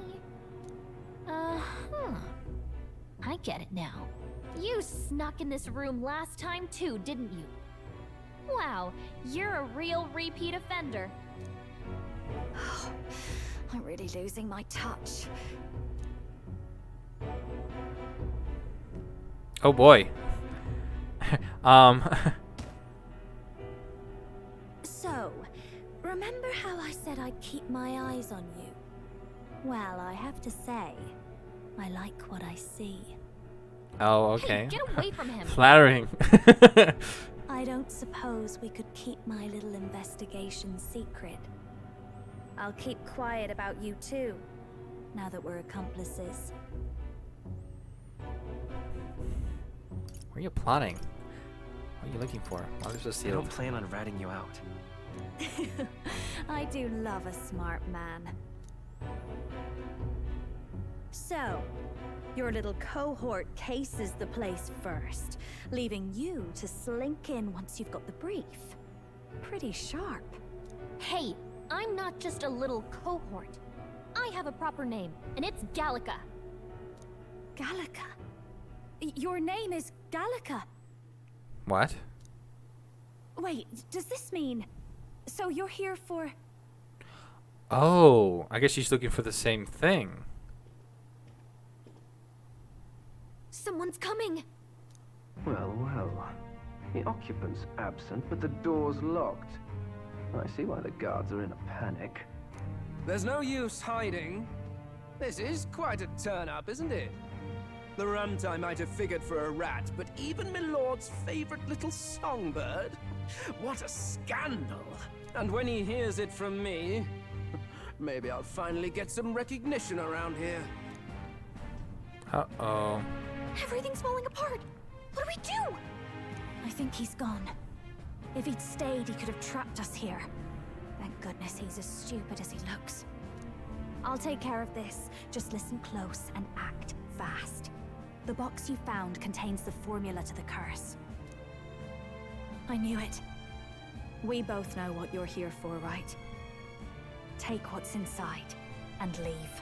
I get it now. You snuck in this room last time too, didn't you? Wow, you're a real repeat offender. I'm really losing my touch. Oh boy. So, remember how I said I'd keep my eyes on you? Well, I have to say, I like what I see. Oh, okay. Hey, get away from him. Flattering. I don't suppose we could keep my little investigation secret. I'll keep quiet about you too, now that we're accomplices. What are you plotting? What are you looking for? Why was this I don't sealed? plan on ratting you out. I do love a smart man. So, your little cohort cases the place first, leaving you to slink in once you've got the brief. Pretty sharp. Hey, I'm not just a little cohort. I have a proper name, and it's Gallica. Gallica? Your name is Gallica. What? Wait, does this mean... So you're here for... Oh, I guess she's looking for the same thing. Someone's coming. Well, well. The occupant's absent, but the door's locked. I see why the guards are in a panic. There's no use hiding. This is quite a turn-up, isn't it? The runt I might have figured for a rat, but even my lord's favorite little songbird? What a scandal! And when he hears it from me, maybe I'll finally get some recognition around here. Uh-oh. Everything's falling apart. What do we do? I think he's gone. If he'd stayed, he could have trapped us here. Thank goodness he's as stupid as he looks. I'll take care of this. Just listen close and act fast. The box you found contains the formula to the curse. I knew it. We both know what you're here for, right? Take what's inside and leave.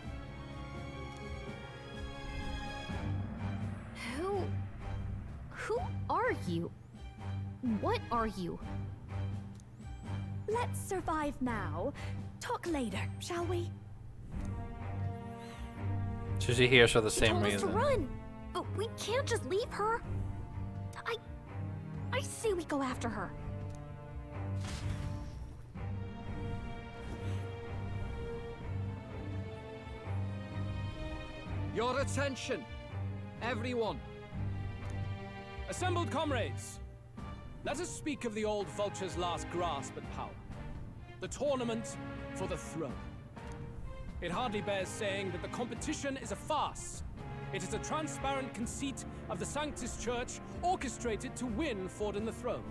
Who are you? What are you? Let's survive now. Talk later, shall we? So she hears for the She same told us reason. to run, but we can't just leave her. I say we go after her. Your attention, everyone. Assembled comrades, let us speak of the old vulture's last grasp at power. The tournament for the throne. It hardly bears saying that the competition is a farce. It is a transparent conceit of the Sanctus Church orchestrated to win Forden the throne.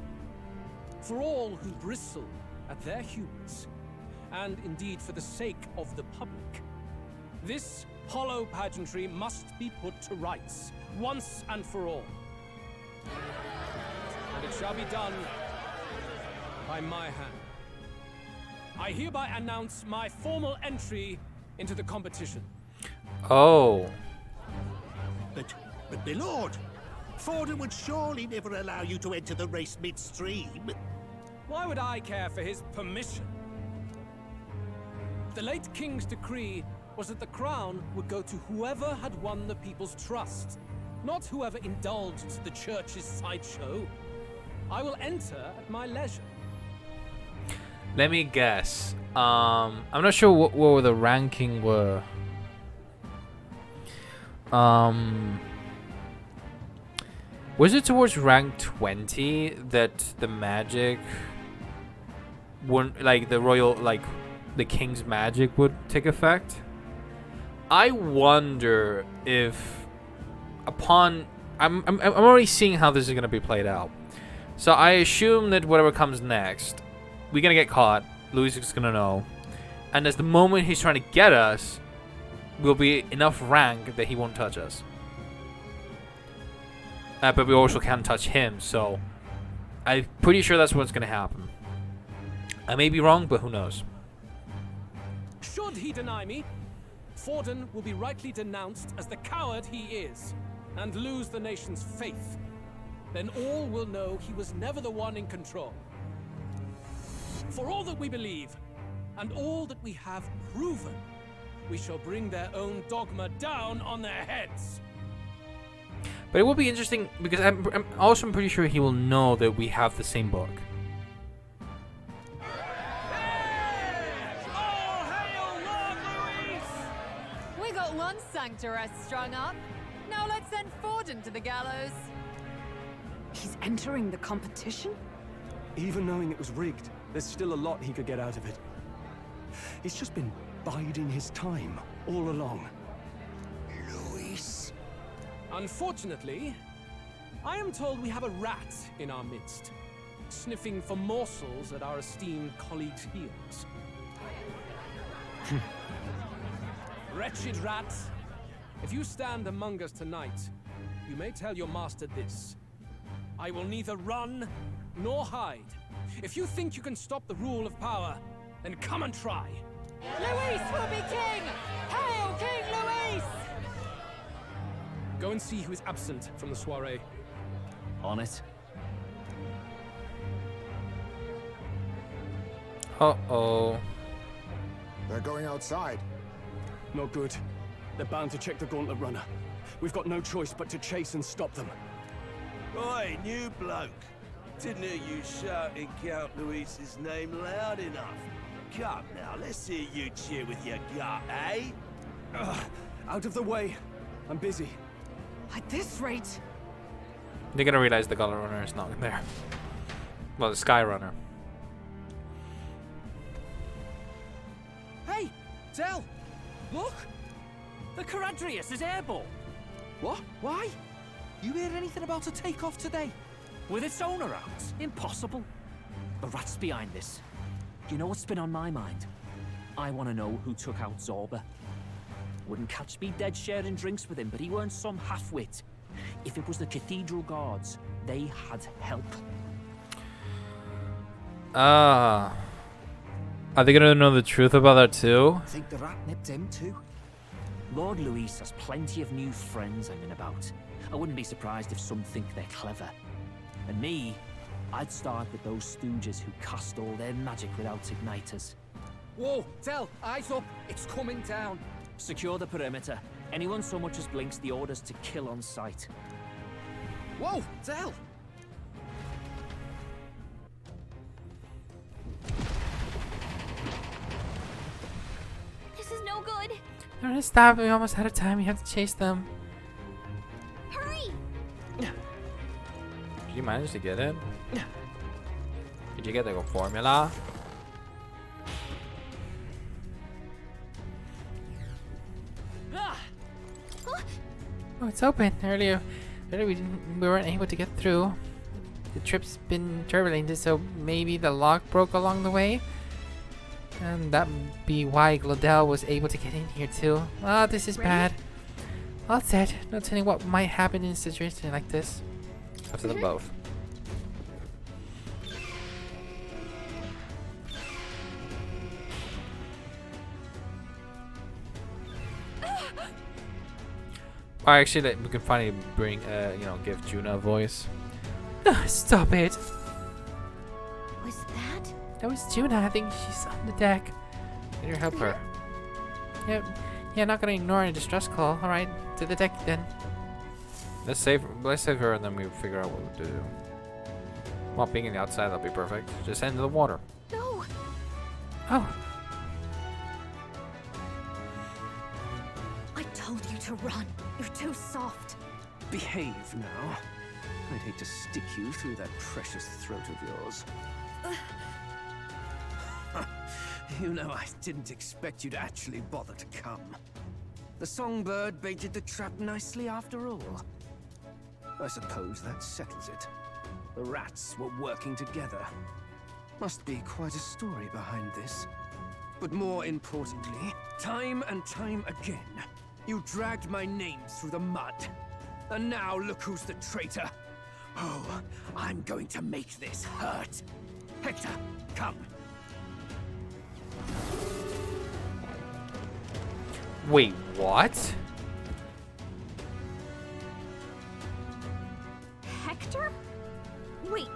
For all who bristle at their hubris, and indeed for the sake of the public, this hollow pageantry must be put to rights, once and for all. And it shall be done by my hand. I hereby announce my formal entry into the competition. Oh. But my lord, Forden would surely never allow you to enter the race midstream. Why would I care for his permission? The late king's decree was that the crown would go to whoever had won the people's trust, not whoever indulged the church's sideshow. I will enter at my leisure. Let me guess. I'm not sure what the ranking were. Was it towards rank 20 that the magic wouldn't, like the royal, like the king's magic would take effect? I wonder if upon I'm already seeing how this is gonna be played out. So I assume that whatever comes next, we're gonna get caught. Louis is gonna know, and as the moment he's trying to get us, will be enough rank that he won't touch us. But we also can't touch him, so I'm pretty sure that's what's gonna happen. I may be wrong, but who knows? Should he deny me, Forden will be rightly denounced as the coward he is, and lose the nation's faith. Then all will know he was never the one in control. For all that we believe, and all that we have proven, we shall bring their own dogma down on their heads. But it will be interesting, because I'm also pretty sure he will know that we have the same book. We got one sanctoress strung up. Now let's send Forden to the gallows. He's entering the competition? Even knowing it was rigged, there's still a lot he could get out of it. He's just been biding his time all along. Luis. Unfortunately, I am told we have a rat in our midst, sniffing for morsels at our esteemed colleagues' heels. Wretched rat, if you stand among us tonight, you may tell your master this. I will neither run nor hide. If you think you can stop the rule of power, then come and try. Luis will be king! Hail King Luis! Go and see who is absent from the soiree. On it. Uh-oh. They're going outside. Not good. They're bound to check the Gauntlet Runner. We've got no choice but to chase and stop them. Oi, new bloke. Didn't hear you shouting Count Luis's name loud enough. Come now, let's hear you cheer with your gut, eh? Out of the way. I'm busy. At this rate... They're gonna realize the Gauntlet Runner is not there. Well, the Sky Runner. Hey, Del! Look! The Caradrius is airborne! What? Why? You hear anything about a takeoff today? With its owner out? Impossible. The rat's behind this. You know what's been on my mind? I want to know who took out Zorba. Wouldn't catch me dead sharing drinks with him, but he weren't some half-wit. If it was the Cathedral Guards, they had help. Ah. Are they gonna know the truth about that too? I think the rat nipped him too. Lord Luis has plenty of new friends hanging about. I wouldn't be surprised if some think they're clever. And me, I'd start with those stooges who cast all their magic without igniters. Whoa, Del, eyes up. It's coming down. Secure the perimeter. Anyone so much as blinks, the orders to kill on sight. Whoa, Del! This is no good. They're gonna stop. We're almost out of time. We have to chase them. Hurry! Did you manage to get it? Did you get the formula? Oh, it's open. Earlier we weren't able to get through. The trip's been turbulent, so maybe the lock broke along the way. And that'd be why Glodell was able to get in here too. Ah, this is bad. All said, no telling what might happen in a situation like this. After them both. Or actually, we can finally bring, give Junah a voice. Stop it. Was that? That was Junah. I think she's on the deck. Can you help her? Yeah, not gonna ignore a distress call. All right, to the deck then. Let's save her, and then we figure out what to do. Well, being in the outside, that'll be perfect. Just head into the water. No. Oh. I told you to run. You're too soft. Behave now. I'd hate to stick you through that precious throat of yours. You know, I didn't expect you to actually bother to come. The songbird baited the trap nicely after all. I suppose that settles it. The rats were working together. Must be quite a story behind this. But more importantly, time and time again, you dragged my name through the mud. And now look who's the traitor. Oh, I'm going to make this hurt. Hector, come. Wait, what? Hector? Wait,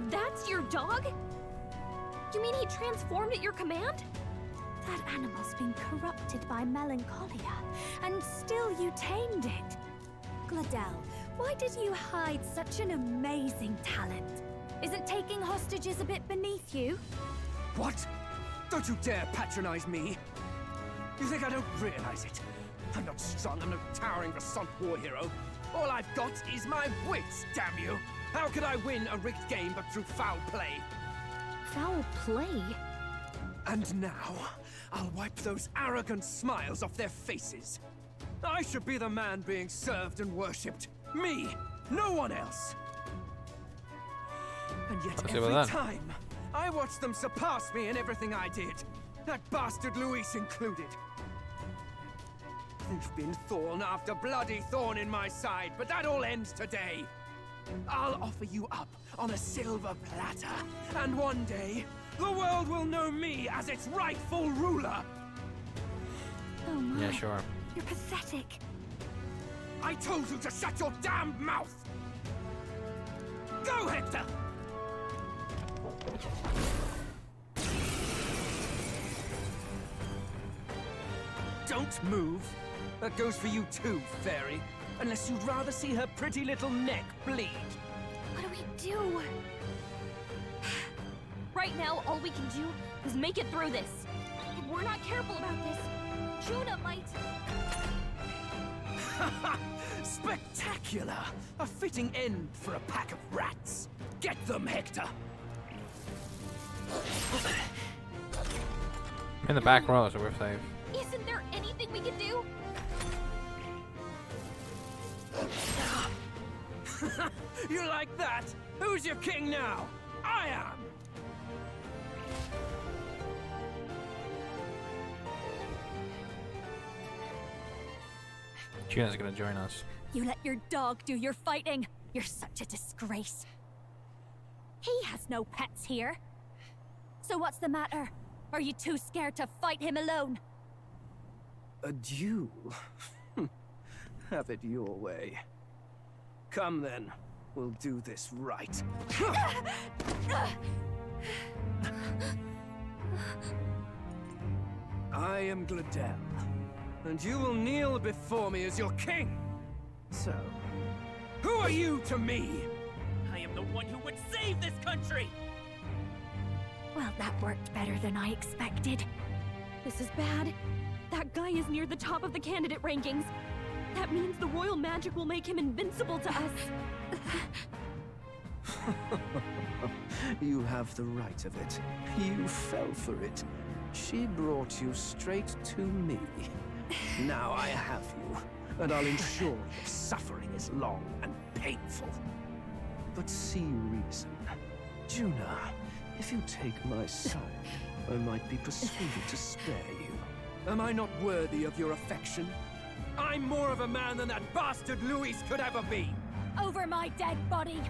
that's your dog? You mean he transformed at your command? That animal's been corrupted by melancholia, and still you tamed it. Gladel, why did you hide such an amazing talent? Isn't taking hostages a bit beneath you? What? Don't you dare patronize me! You think I don't realize it? I'm not strong, I'm no towering Rasant war hero. All I've got is my wits, damn you! How could I win a rigged game but through foul play? Foul play? And now, I'll wipe those arrogant smiles off their faces. I should be the man being served and worshipped. Me! No one else! And yet every time, I watch them surpass me in everything I did. That bastard Luis included. They've been thorn after bloody thorn in my side, but that all ends today. I'll offer you up on a silver platter, and one day, the world will know me as its rightful ruler. Oh my. Yeah, sure. You're pathetic. I told you to shut your damned mouth! Go, Hector! Don't move. That goes for you too, fairy. Unless you'd rather see her pretty little neck bleed. What do we do? Right now, all we can do is make it through this. If we're not careful about this, Junah might... Spectacular! A fitting end for a pack of rats. Get them, Hector! I'm in the back row, so we're safe. Isn't there anything we can do? You like that? Who's your king now? I am! Junah's gonna join us. You let your dog do your fighting. You're such a disgrace. He has no pets here. So what's the matter? Are you too scared to fight him alone? A duel? Have it your way. Come then, we'll do this right. I am Gladel, and you will kneel before me as your king. So, who are you to me? I am the one who would save this country! Well, that worked better than I expected. This is bad. That guy is near the top of the candidate rankings. That means the royal magic will make him invincible to us. You have the right of it. You fell for it. She brought you straight to me. Now I have you, and I'll ensure your suffering is long and painful. But see reason. Junah, if you take my side, I might be persuaded to spare you. Am I not worthy of your affection? I'm more of a man than that bastard Luis could ever be! Over my dead body!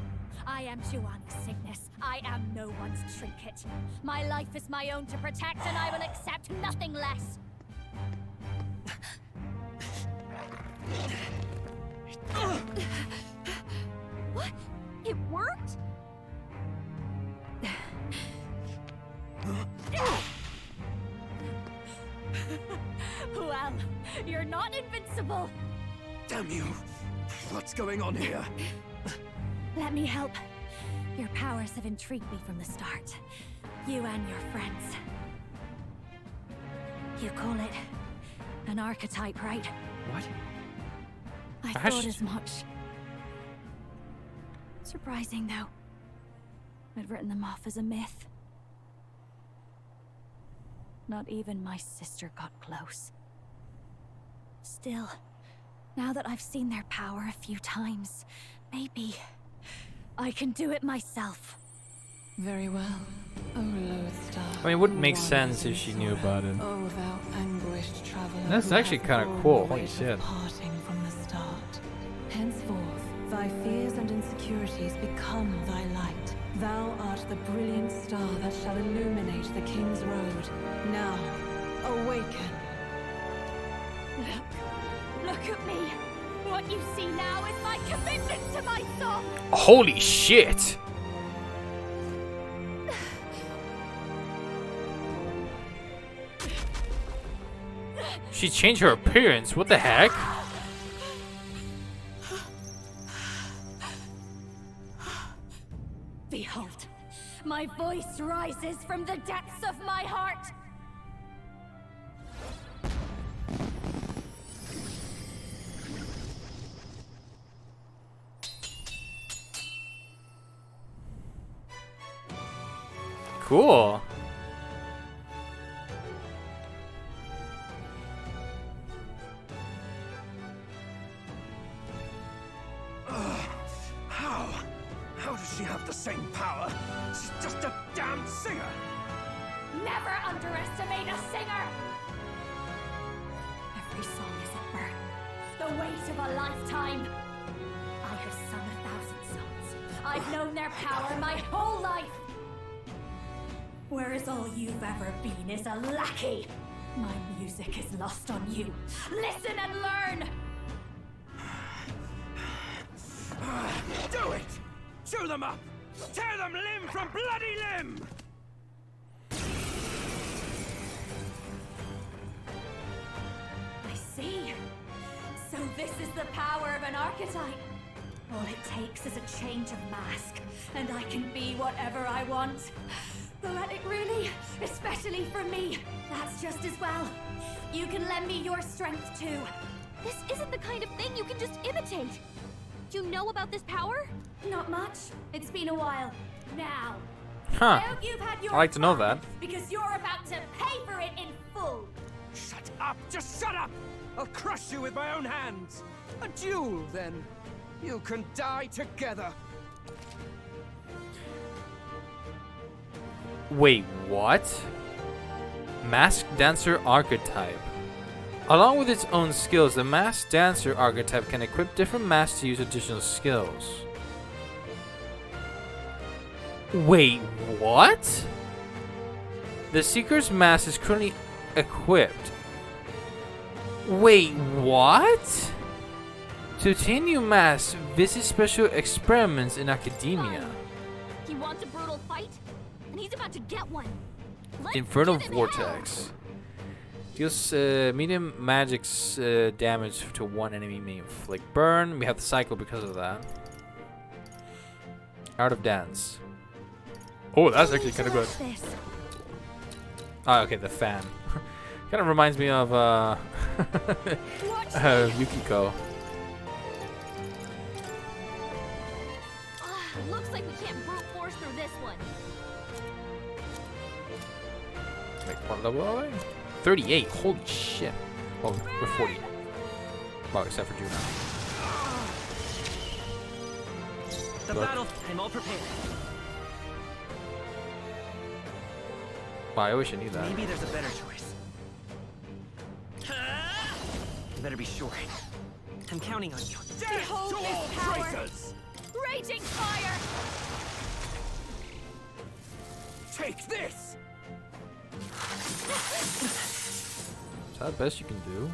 I am Juani's Cygnus. I am no one's trinket. My life is my own to protect, and I will accept nothing less. What? It worked? Well, you're not invincible. Damn you! What's going on here? Let me help. Your powers have intrigued me from the start. You and your friends. You call it an archetype, right? What? I thought as much. Surprising, though. I'd written them off as a myth. Not even my sister got close. Still, now that I've seen their power a few times, maybe I can do it myself. Very well. O loath star. I mean, it wouldn't make sense if she knew about it. Oh, thou anguished traveler. That's actually kind of cool. Holy shit. Parting from the start. Henceforth, thy fears and insecurities become thy light. Thou art the brilliant star that shall illuminate the King's Road. Now, awaken. Look at me. What you see now is my commitment to my song. Holy shit! She changed her appearance. What the heck? Behold, my voice rises from the depths of my heart. Cool. How does she have the same power? She's just a damn singer! Never underestimate a singer! Every song is a burden, the weight of a lifetime. I have sung 1,000 songs. I've known their power my whole life. Whereas all you've ever been is a lackey. My music is lost on you. Listen and learn! Do it! Chew them up! Tear them limb from bloody limb! I see. So this is the power of an archetype. All it takes is a change of mask, and I can be whatever I want. Poetic, really? Especially for me. That's just as well. You can lend me your strength too. This isn't the kind of thing you can just imitate. You know about this power? Not much. It's been a while. Now. Huh. I hope you've had your I like to know fun, that. because you're about to pay for it in full. Shut up! Just shut up! I'll crush you with my own hands! A duel, then. You can die together. Wait, what? Masked Dancer Archetype. Along with its own skills, the Masked Dancer archetype can equip different masks to use additional skills. Wait, what? The Seeker's mask is currently equipped. Wait, what? To obtain new masks, visit special experiments in academia. He wants a brutal fight, and he's about to get one. Let's Infernal give him Vortex. Deals medium magic's damage to one enemy may inflict burn. We have the cycle because of that. Art of Dance. Oh, that's actually kind of good. Ah, okay, the fan. Kind of reminds me of Yukiko. Looks like we can't brute force through this one. Make one level away. 38. Holy shit. Well, we're 40. Well, except for Junah. The battle. I'm all prepared. Wow, I wish I knew that. Maybe there's a better choice. You better be sure. I'm counting on you. Behold to this all power! traitors! Raging fire! Take this! Is that the best you can do?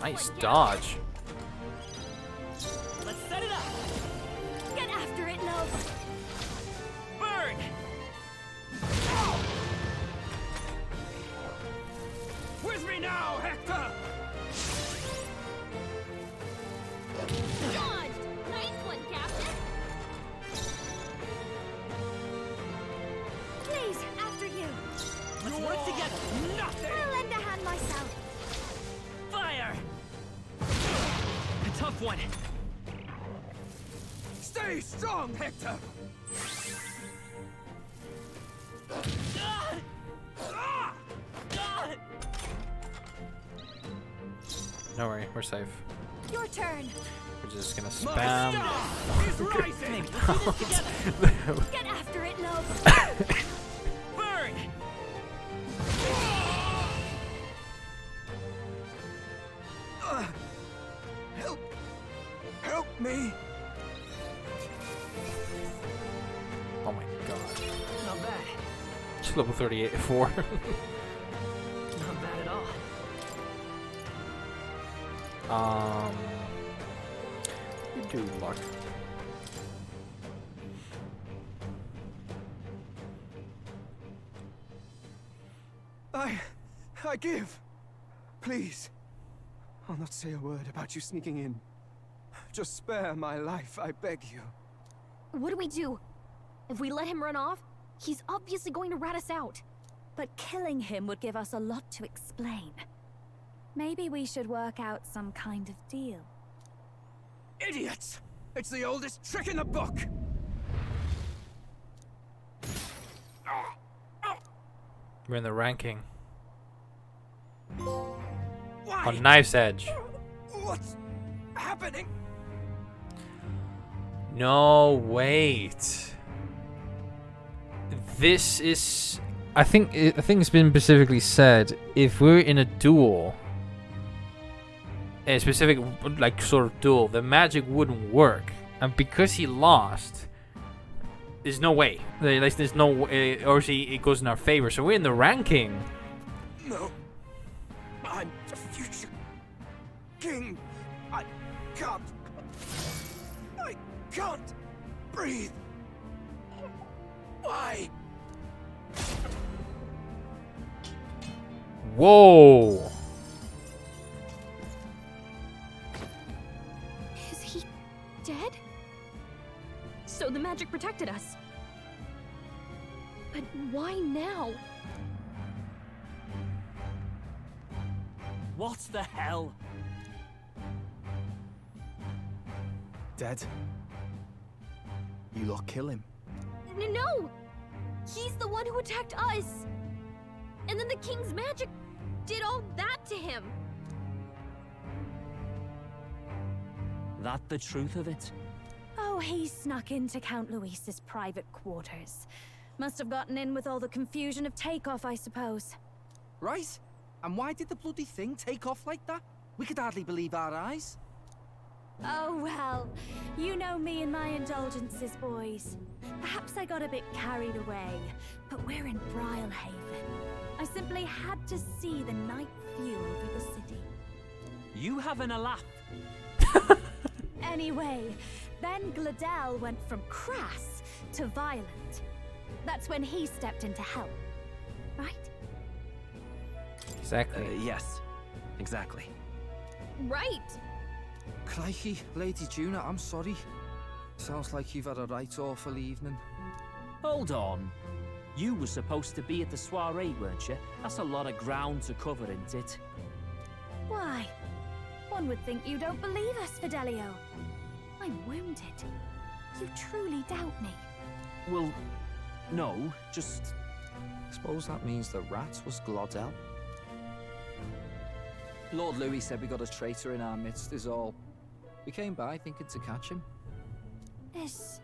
Nice one, dodge. Let's set it up. Get after it, love! Burn! With me now, Hector! Dodged! Nice one, Captain! Please, after you. Let's work together. Nothing! I'll lend a hand myself. Fire! A tough one. Stay strong, Hector! we're safe. Your turn. We're just gonna spam. Get after it, love. Burn! Help! Help me! Oh my god. Not bad. Just level 38-4. Not bad at all. We do luck. I give. Please. I'll not say a word about you sneaking in. Just spare my life, I beg you. What do we do? If we let him run off, he's obviously going to rat us out. But killing him would give us a lot to explain. Maybe we should work out some kind of deal. Idiots! It's the oldest trick in the book! We're in the ranking. Why? On knife's edge. What's happening? No, wait. This is... I think it's been specifically said, if we're in a duel, a specific, like, sort of duel, the magic wouldn't work. And because he lost, there's no way. Like, there's no way, or it goes in our favor. So we're in the ranking. No. I'm the future king. I can't breathe. Why? Whoa. Is he dead? So the magic protected us. But why now? What the hell? Dead. You lot kill him. No! He's the one who attacked us! And then the king's magic did all that to him! That the truth of it? Oh, he snuck into Count Luis's private quarters. Must have gotten in with all the confusion of takeoff, I suppose. Right? And why did the bloody thing take off like that? We could hardly believe our eyes. Oh, well, you know me and my indulgences, boys. Perhaps I got a bit carried away, but we're in Brylehaven. I simply had to see the night view over the city. You having a laugh? Anyway, then Gladel went from crass to violent. That's when he stepped in to help, right? Exactly. Yes, exactly. Right! Crikey, Lady Junah, I'm sorry. Sounds like you've had a right awful evening. Hold on. You were supposed to be at the soiree, weren't you? That's a lot of ground to cover, isn't it? Why? One would think you don't believe us, Fidelio. I'm wounded. You truly doubt me. Well, no, just... Suppose that means the rat was Glodell. Lord Louis said we got a traitor in our midst is all. We came by thinking to catch him. Is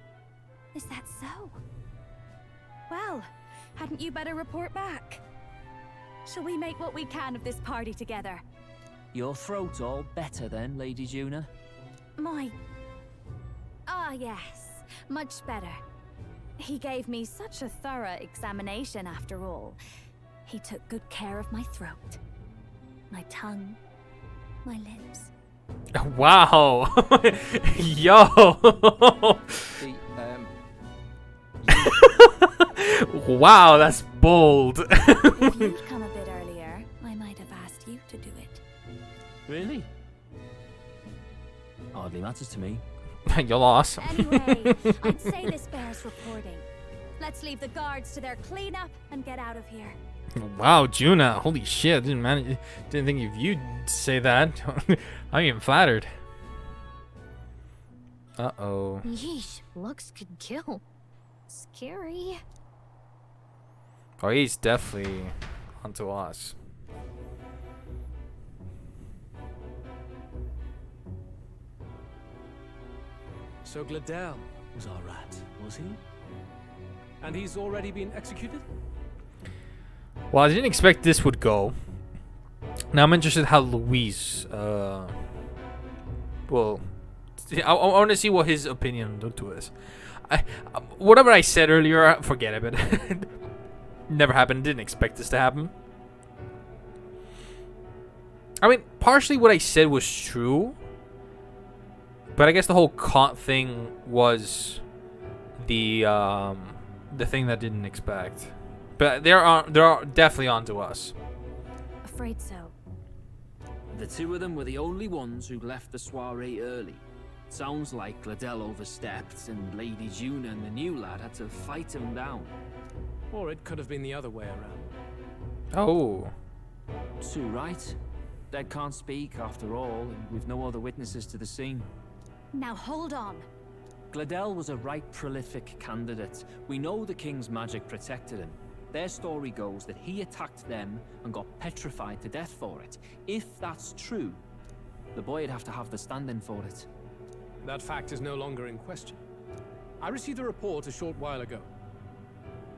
that so? Well, hadn't you better report back? Shall we make what we can of this party together? Your throat all better then, Lady Junah? Ah, yes. Much better. He gave me such a thorough examination after all. He took good care of my throat, my tongue, my lips. Wow. Yo. Wow, that's bold. If you'd come a bit earlier, I might have asked you to do it. Really? Hardly matters to me. You lost. Anyway, I'd say this bears reporting. Let's leave the guards to their cleanup and get out of here. Wow, Junah. Holy shit. Didn't think if you'd say that. I'm even flattered. Uh-oh. Yeesh, looks could kill. Scary. Oh, he's definitely onto us. So Gladel was our rat, was he? And he's already been executed? Well, I didn't expect this would go. Now I'm interested how Luis, well, I want to see what his opinion to this. Whatever I said earlier, forget it. Never happened. Didn't expect this to happen. I mean, partially what I said was true, but I guess the whole Kant thing was the thing that I didn't expect. But they're definitely onto us. Afraid so. The two of them were the only ones who left the soiree early. Sounds like Gladel overstepped, and Lady Junah and the new lad had to fight him down. Or it could have been the other way around. Oh. Too right. Dead can't speak, after all, and we've no other witnesses to the scene. Now hold on. Gladel was a right prolific candidate. We know the king's magic protected him. Their story goes that he attacked them and got petrified to death for it. If that's true, the boy would have to have the stand-in for it. That fact is no longer in question. I received a report a short while ago.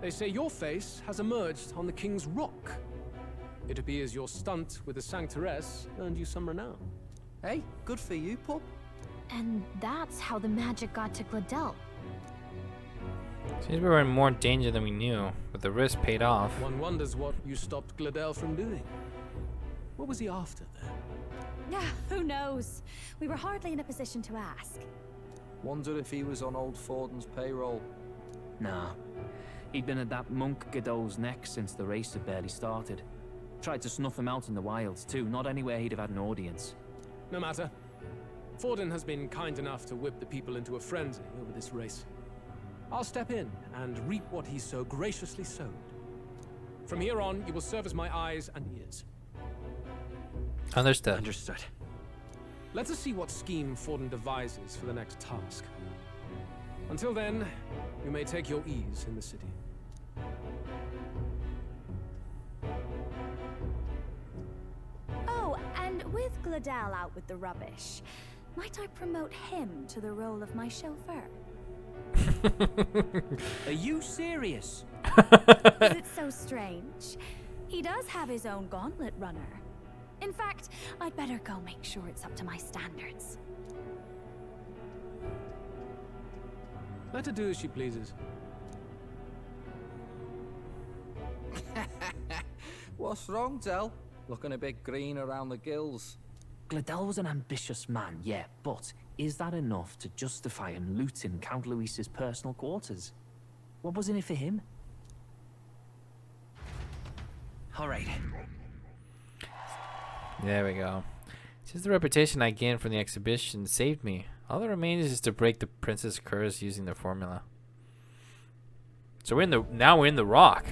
They say your face has emerged on the King's Rock. It appears your stunt with the Sanctoress earned you some renown. Hey, good for you, pup. And that's how the magic got to Gladel. Seems we were in more danger than we knew, but the risk paid off. One wonders what you stopped Gladel from doing. What was he after then? Yeah, who knows? We were hardly in a position to ask. Wonder if he was on old Forden's payroll. Nah. He'd been at that monk Godot's neck since the race had barely started. Tried to snuff him out in the wilds too, not anywhere he'd have had an audience. No matter. Forden has been kind enough to whip the people into a frenzy over this race. I'll step in and reap what he so graciously sowed. From here on, you will serve as my eyes and ears. Understood. Understood. Let us see what scheme Forden devises for the next task. Until then, you may take your ease in the city. Oh, and with Gladel out with the rubbish, might I promote him to the role of my chauffeur? Are you serious? Is it so strange? He does have his own gauntlet runner. In fact, I'd better go make sure it's up to my standards. Let her do as she pleases. What's wrong, Del? Looking a bit green around the gills. Gladel was an ambitious man, yeah, but is that enough to justify him looting Count Luis's personal quarters? What was in it for him? All right. There we go. Since the reputation I gained from the exhibition saved me, all that remains is to break the prince's curse using the formula. So we're in the rock.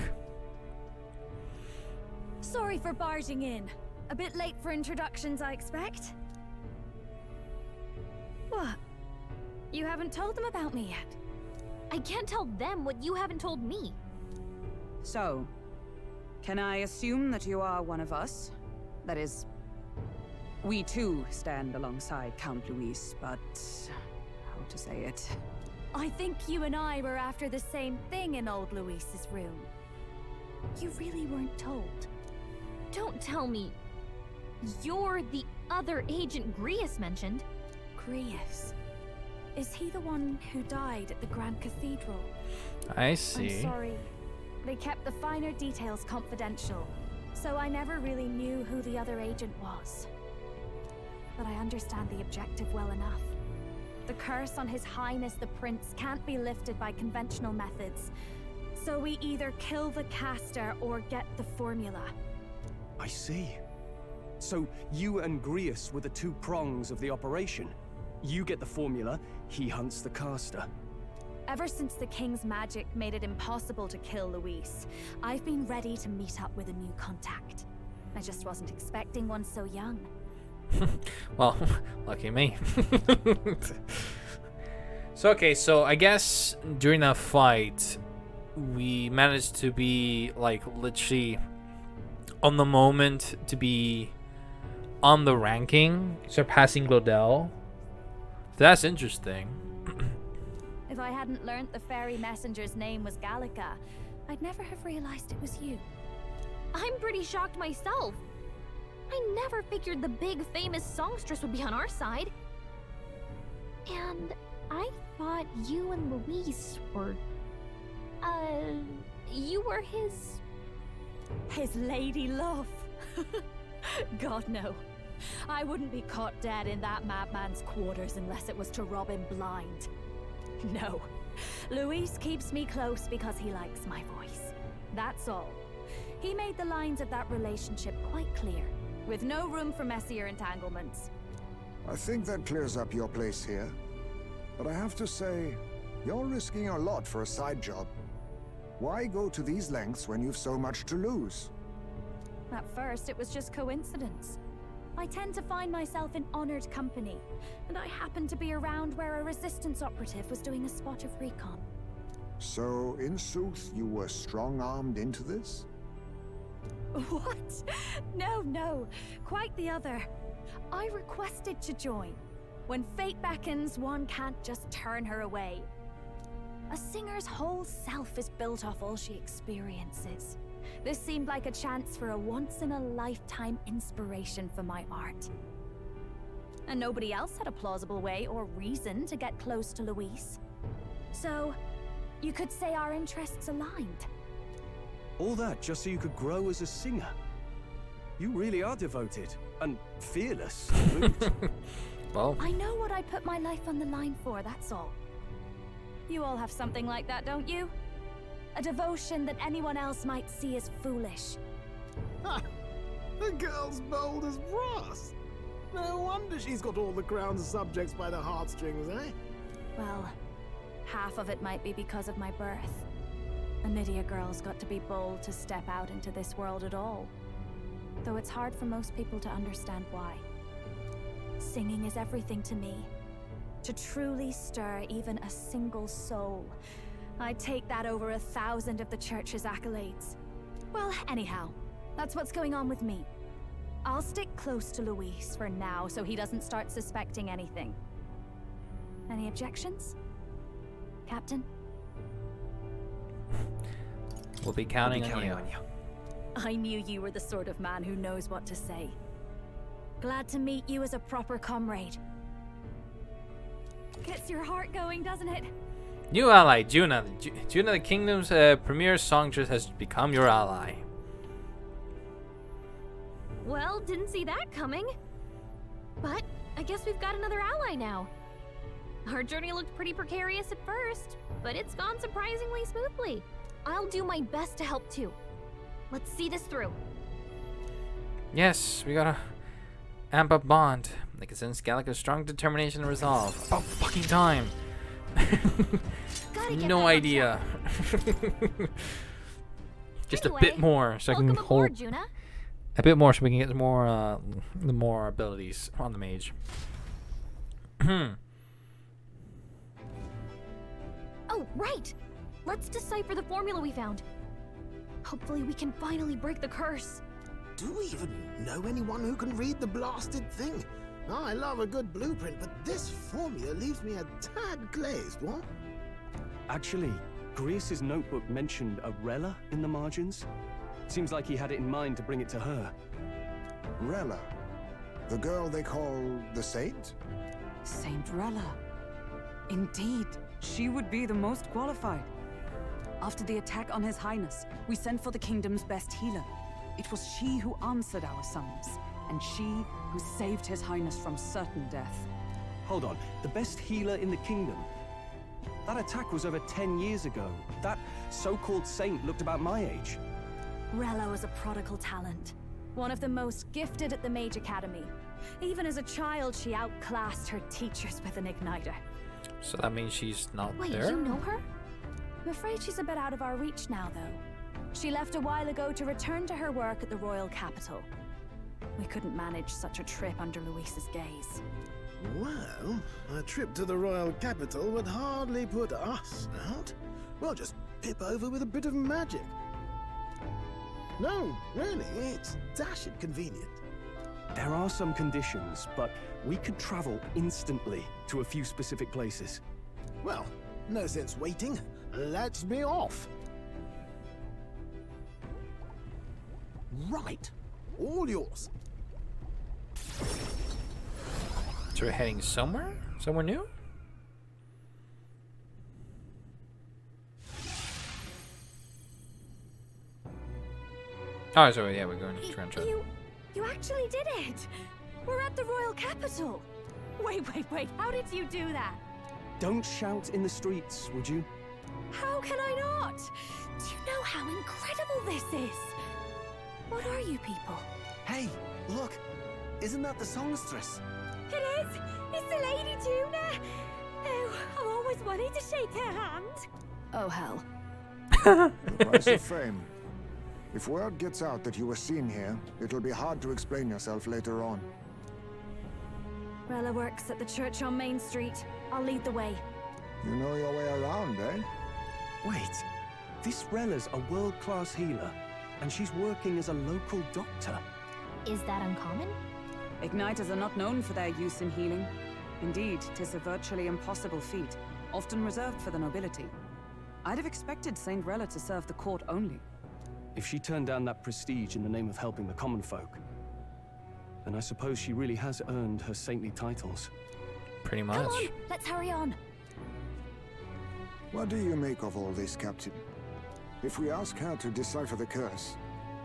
Sorry for barging in. A bit late for introductions, I expect. What? You haven't told them about me yet? I can't tell them what you haven't told me. So, can I assume that you are one of us? That is, we too stand alongside Count Luis, but how to say it? I think you and I were after the same thing in old Luis's room. You really weren't told. Don't tell me you're the other agent Grius mentioned. Grius? Is he the one who died at the Grand Cathedral? I see. I'm sorry. They kept the finer details confidential, so I never really knew who the other agent was. But I understand the objective well enough. The curse on His Highness the Prince can't be lifted by conventional methods, so we either kill the caster or get the formula. I see. So you and Grius were the two prongs of the operation. You get the formula, he hunts the caster. Ever since the King's magic made it impossible to kill Luis, I've been ready to meet up with a new contact. I just wasn't expecting one so young. Well, lucky me. So I guess during that fight, we managed to be like literally on the moment to be on the ranking, surpassing Gladel. That's interesting. If I hadn't learnt the fairy messenger's name was Gallica, I'd never have realized it was you. I'm pretty shocked myself. I never figured the big famous songstress would be on our side. And I thought you and Luis were... you were his... His lady love. God, no. I wouldn't be caught dead in that madman's quarters unless it was to rob him blind. No. Luis keeps me close because he likes my voice. That's all. He made the lines of that relationship quite clear, with no room for messier entanglements. I think that clears up your place here. But I have to say, you're risking a lot for a side job. Why go to these lengths when you've so much to lose? At first, it was just coincidence. I tend to find myself in honored company, and I happened to be around where a resistance operative was doing a spot of recon. So, in sooth, you were strong-armed into this? What? No. Quite the other. I requested to join. When fate beckons, one can't just turn her away. A singer's whole self is built off all she experiences. This seemed like a chance for a once-in-a-lifetime inspiration for my art. And nobody else had a plausible way or reason to get close to Luis. So, you could say our interests aligned. All that just so you could grow as a singer? You really are devoted and fearless. Well, I know what I put my life on the line for, that's all. You all have something like that, don't you? A devotion that anyone else might see as foolish. Ha! The girl's bold as brass. No wonder she's got all the crown's subjects by the heartstrings, eh? Well, half of it might be because of my birth. A Nydia girl's got to be bold to step out into this world at all. Though it's hard for most people to understand why. Singing is everything to me. To truly stir even a single soul, I'd take that over 1,000 of the church's accolades. Well, anyhow, that's what's going on with me. I'll stick close to Luis for now so he doesn't start suspecting anything. Any objections? Captain? We'll be counting on you. I knew you were the sort of man who knows what to say. Glad to meet you as a proper comrade. Gets your heart going, doesn't it? New ally, Junah. Junah, the kingdom's premier songstress, has become your ally. Well, didn't see that coming. But I guess we've got another ally now. Our journey looked pretty precarious at first, but it's gone surprisingly smoothly. I'll do my best to help too. Let's see this through. Yes, we gotta amp up Bond. I can sense Gallica's strong determination and resolve. About fucking time. No idea. Just anyway, a bit more so I can hold. Aboard, Junah. A bit more so we can get more the more abilities on the mage. Oh, right. Let's decipher the formula we found. Hopefully we can finally break the curse. Do we even know anyone who can read the blasted thing? I love a good blueprint, but this formula leaves me a tad glazed, what? Actually, Grease's notebook mentioned a Rella in the margins. Seems like he had it in mind to bring it to her. Rella? The girl they call the Saint? Saint Rella. Indeed, she would be the most qualified. After the attack on His Highness, we sent for the kingdom's best healer. It was she who answered our summons, and she who saved His Highness from certain death. Hold on, the best healer in the kingdom? That attack was over 10 years ago. That so-called saint looked about my age. Rella was a prodigal talent. One of the most gifted at the Mage Academy. Even as a child, she outclassed her teachers with an igniter. So that means she's not Wait, there? you know her? I'm afraid she's a bit out of our reach now, though. She left a while ago to return to her work at the royal capital. We couldn't manage such a trip under Luis's gaze. Well, a trip to the royal capital would hardly put us out. We'll just pip over with a bit of magic. No, really, it's dashed convenient. There are some conditions, but we could travel instantly to a few specific places. Well, No sense waiting. Let's be off. Right. All yours. So we're heading somewhere? Somewhere new? Oh, so yeah, we're going to Trench. You actually did it! We're at the royal capital! Wait, how did you do that? Don't shout in the streets, would you? How can I not? Do you know how incredible this is? What are you people? Hey, look! Isn't that the songstress? It is! It's the Lady Junah! Oh, I've always wanted to shake her hand. Oh, hell. The price of fame. If word gets out that you were seen here, it'll be hard to explain yourself later on. Rella works at the church on Main Street. I'll lead the way. You know your way around, eh? Wait, this Rella's a world-class healer, and she's working as a local doctor. Is that uncommon? Igniters are not known for their use in healing. Indeed, 'tis a virtually impossible feat, often reserved for the nobility. I'd have expected Saint Rella to serve the court only. If she turned down that prestige in the name of helping the common folk, then I suppose she really has earned her saintly titles. Pretty much. Come on, let's hurry on. What do you make of all this, Captain? If we ask her to decipher the curse,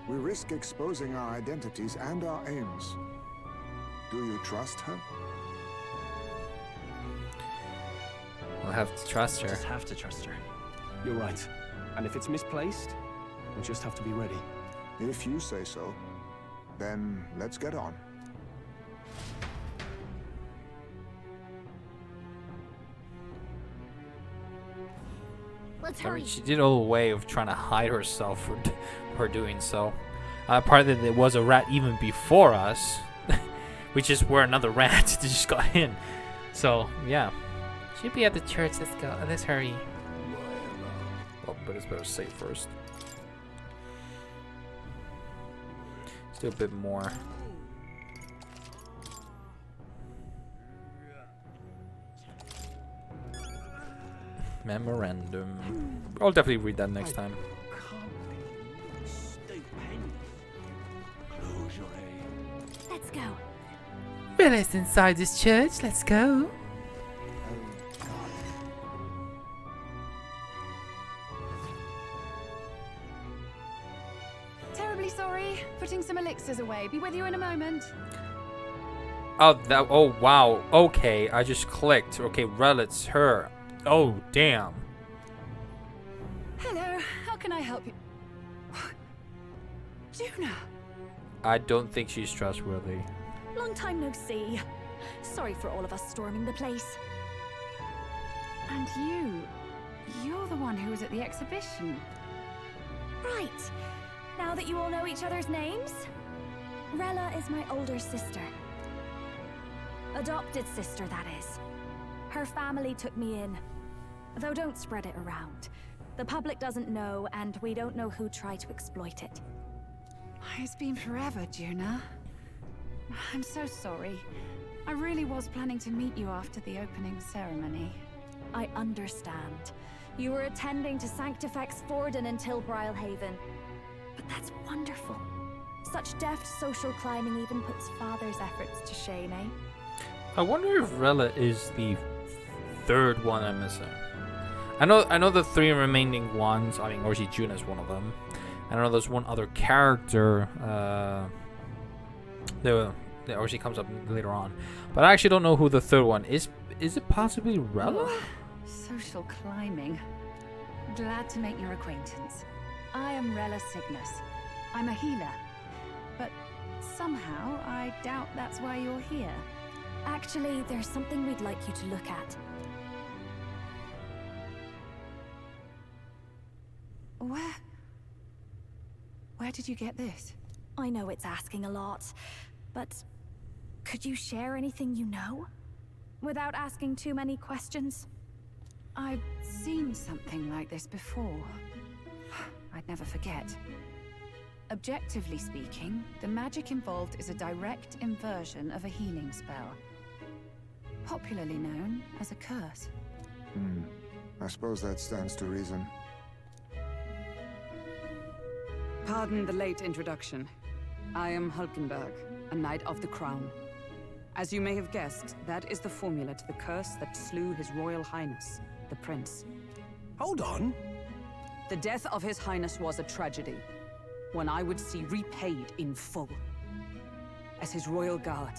we risk exposing our identities and our aims. Do you trust her? We'll have to trust her. Just have to trust her. You're right. And if it's misplaced, we'll just have to be ready. If you say so, then let's get on. Let's I hurry. mean, she did a whole way of trying to hide herself for doing so. Part of it was a rat even before us. We just were another rat that just got in. So, yeah. Should be at the church. Let's go. Let's hurry. Well, but it's better safe first. Let's do a bit more. Memorandum. I'll definitely read that next time. Let's go. Rella's inside this church. Let's go. Terribly sorry. Putting some elixirs away. Be with you in a moment. Oh wow. Okay, I just clicked. Okay, Rella's her. Oh damn. Hello. How can I help you? Junah. I don't think she's trustworthy. Long time no see. Sorry for all of us storming the place. And you're the one who was at the exhibition. Right. Now that you all know each other's names, Rella is my older sister. Adopted sister, that is. Her family took me in. Though don't spread it around. The public doesn't know, and we don't know who tried to exploit it. It's been forever, Junah. I'm so sorry. I really was planning to meet you after the opening ceremony. I understand. You were attending to Sanctifex Forden until Brylehaven. But that's wonderful. Such deft social climbing even puts Father's efforts to shame, eh? I wonder if Rella is the third one I'm missing. I know the three remaining ones. I mean, obviously Junah is one of them. I know there's one other character. That obviously comes up later on, but I actually don't know who the third one is. Is it possibly Rella? Social climbing. Glad to make your acquaintance. I am Rella Cygnus. I'm a healer. But somehow, I doubt that's why you're here. Actually, there's something we'd like you to look at. Where did you get this? I know it's asking a lot, but could you share anything you know? Without asking too many questions? I've seen something like this before. I'd never forget. Objectively speaking, the magic involved is a direct inversion of a healing spell. Popularly known as a curse. I suppose that stands to reason. Pardon the late introduction. I am Hulkenberg, a Knight of the Crown. As you may have guessed, that is the formula to the curse that slew His Royal Highness, the Prince. Hold on. The death of His Highness was a tragedy, one I would see repaid in full. As his royal guard,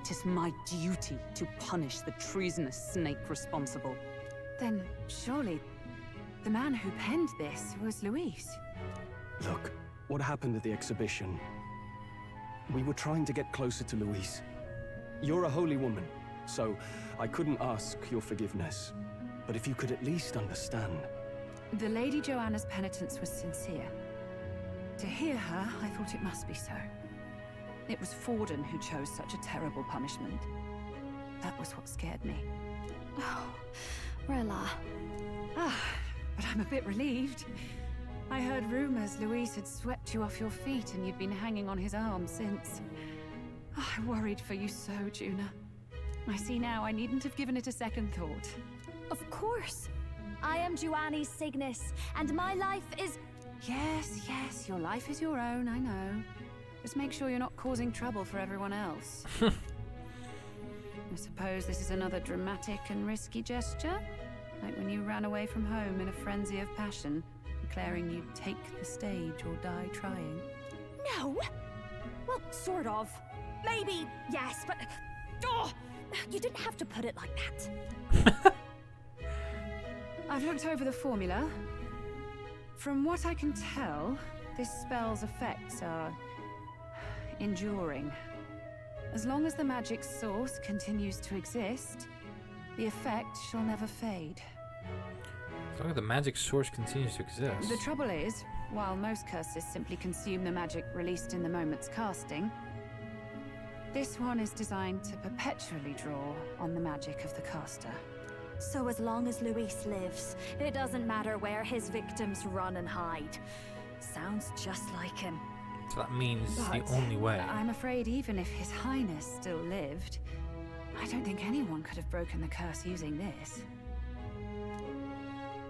it is my duty to punish the treasonous snake responsible. Then surely the man who penned this was Luis. Look, what happened at the exhibition? We were trying to get closer to Louise. You're a holy woman, so I couldn't ask your forgiveness. But if you could at least understand. The Lady Joanna's penitence was sincere. To hear her, I thought it must be so. It was Forden who chose such a terrible punishment. That was what scared me. Oh, Rilla. Ah, but I'm a bit relieved. I heard rumors Luis had swept you off your feet and you'd been hanging on his arm since. Oh, I worried for you so, Junah. I see now I needn't have given it a second thought. Of course. I am Juani's Cygnus, and my life is... Yes, yes, your life is your own, I know. Just make sure you're not causing trouble for everyone else. I suppose this is another dramatic and risky gesture? Like when you ran away from home in a frenzy of passion, declaring you'd take the stage or die trying. No! Well, sort of. Maybe, yes, but... Oh, you didn't have to put it like that. I've looked over the formula. From what I can tell, this spell's effects are enduring. As long as the magic source continues to exist, the effect shall never fade. As long as the magic source continues to exist. The trouble is, while most curses simply consume the magic released in the moment's casting, this one is designed to perpetually draw on the magic of the caster. So as long as Luis lives, it doesn't matter where his victims run and hide. Sounds just like him. So that means But the only way. I'm afraid even if His Highness still lived, I don't think anyone could have broken the curse using this.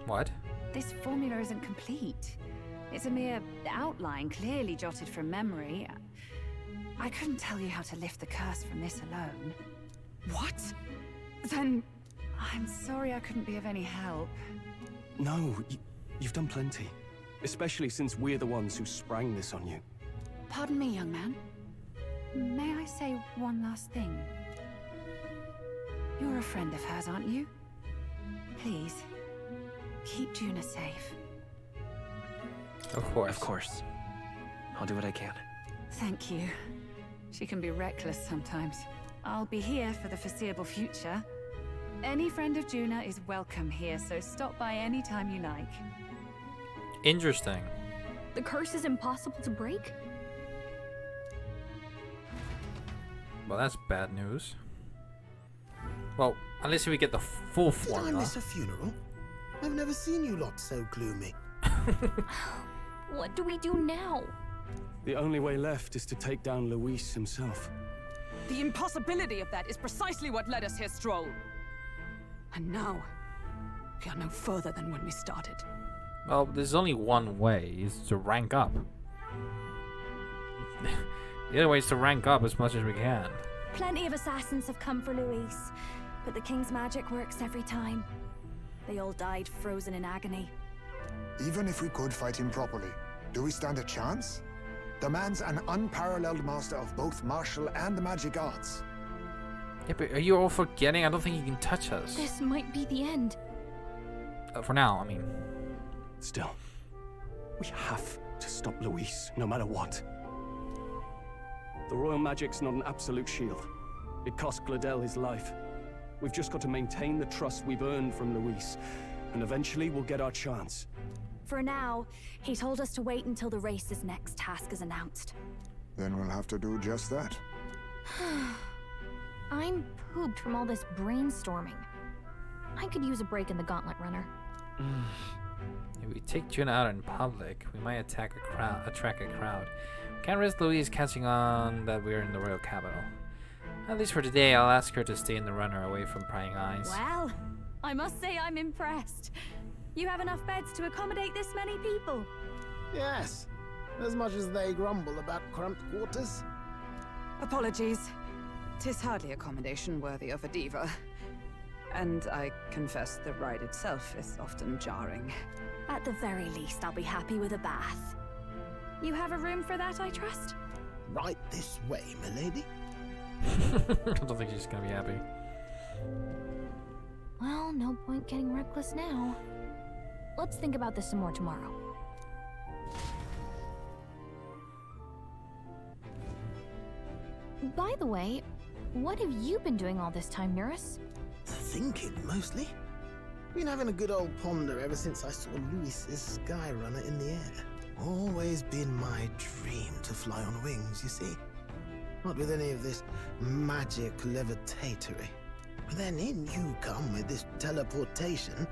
What? This formula isn't complete. It's a mere outline, clearly jotted from memory. I couldn't tell you how to lift the curse from this alone. What? Then... I'm sorry I couldn't be of any help. No, you've done plenty. Especially since we're the ones who sprang this on you. Pardon me, young man. May I say one last thing? You're a friend of hers, aren't you? Please, keep Junah safe. Of course. Of course. I'll do what I can. Thank you. She can be reckless sometimes. I'll be here for the foreseeable future. Any friend of Junah is welcome here, so stop by any time you like. Interesting. The curse is impossible to break? Well, that's bad news. Well, unless we get the full Did I formula. miss a funeral? I've never seen you lot so gloomy. What do we do now? The only way left is to take down Luis himself. The impossibility of that is precisely what led us here, Stroll. And now, we are no further than when we started. Well, there's only one way, is to rank up. The other way is to rank up as much as we can. Plenty of assassins have come for Luis, but the king's magic works every time. They all died frozen in agony. Even if we could fight him properly, do we stand a chance? The man's an unparalleled master of both martial and magic arts. Yeah, but are you all forgetting? I don't think he can touch us. This might be the end. For now, I mean. Still, we have to stop Luis, no matter what. The royal magic's not an absolute shield. It cost Gladel his life. We've just got to maintain the trust we've earned from Luis, and eventually we'll get our chance. For now, he told us to wait until the race's next task is announced. Then we'll have to do just that. I'm pooped from all this brainstorming. I could use a break in the gauntlet runner. If we take Junah out in public, we might attract a crowd. Can't risk Louise catching on that we're in the royal capital. At least for today, I'll ask her to stay in the runner away from prying eyes. Well, I must say I'm impressed. You have enough beds to accommodate this many people. Yes, as much as they grumble about cramped quarters. Apologies. 'Tis hardly accommodation worthy of a diva. And I confess the ride itself is often jarring. At the very least, I'll be happy with a bath. You have a room for that, I trust? Right this way, milady. I don't think she's gonna be happy. Well, no point getting reckless now. Let's think about this some more tomorrow. By the way, what have you been doing all this time, Eurus? Thinking, mostly. Been having a good old ponder ever since I saw Luis's Skyrunner in the air. Always been my dream to fly on wings, you see. Not with any of this magic levitatory. But then in you come with this teleportation.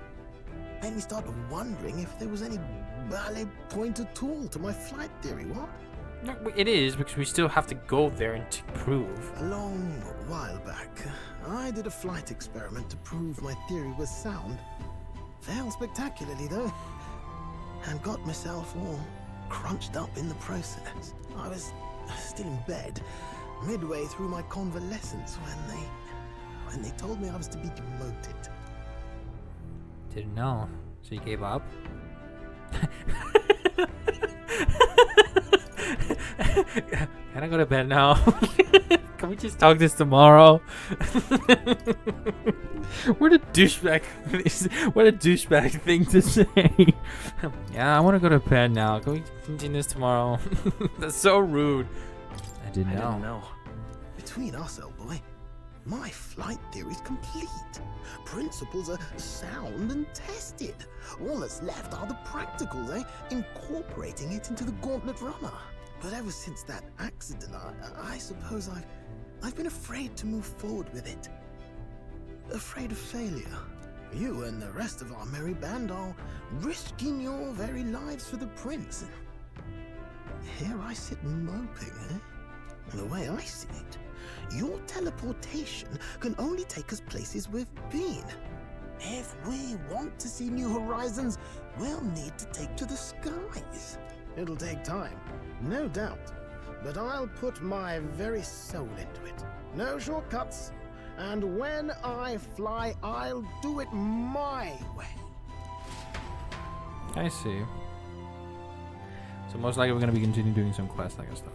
Made me start wondering if there was any valid point at all to my flight theory, what? No, it is, because we still have to go there and to prove. A long while back, I did a flight experiment to prove my theory was sound. Failed spectacularly, though. And got myself all crunched up in the process. I was still in bed, midway through my convalescence, when they told me I was to be demoted. Didn't know. So you gave up? Can I go to bed now? Can we just talk this tomorrow? What a douchebag! What a douchebag thing to say. Yeah, I want to go to bed now. Can we continue this tomorrow? That's so rude. I didn't know. Between us, old boy, my flight theory's complete. Principles are sound and tested. All that's left are the practicals, incorporating it into the Gauntlet Runner. But ever since that accident, I suppose I've been afraid to move forward with it. Afraid of failure. You and the rest of our merry band are risking your very lives for the prince. Here I sit moping, The way I see it, your teleportation can only take us places we've been. If we want to see new horizons, we'll need to take to the skies. It'll take time, no doubt, but I'll put my very soul into it. No shortcuts, and when I fly, I'll do it my way. I see. So most likely we're going to be continuing doing some quests like stuff.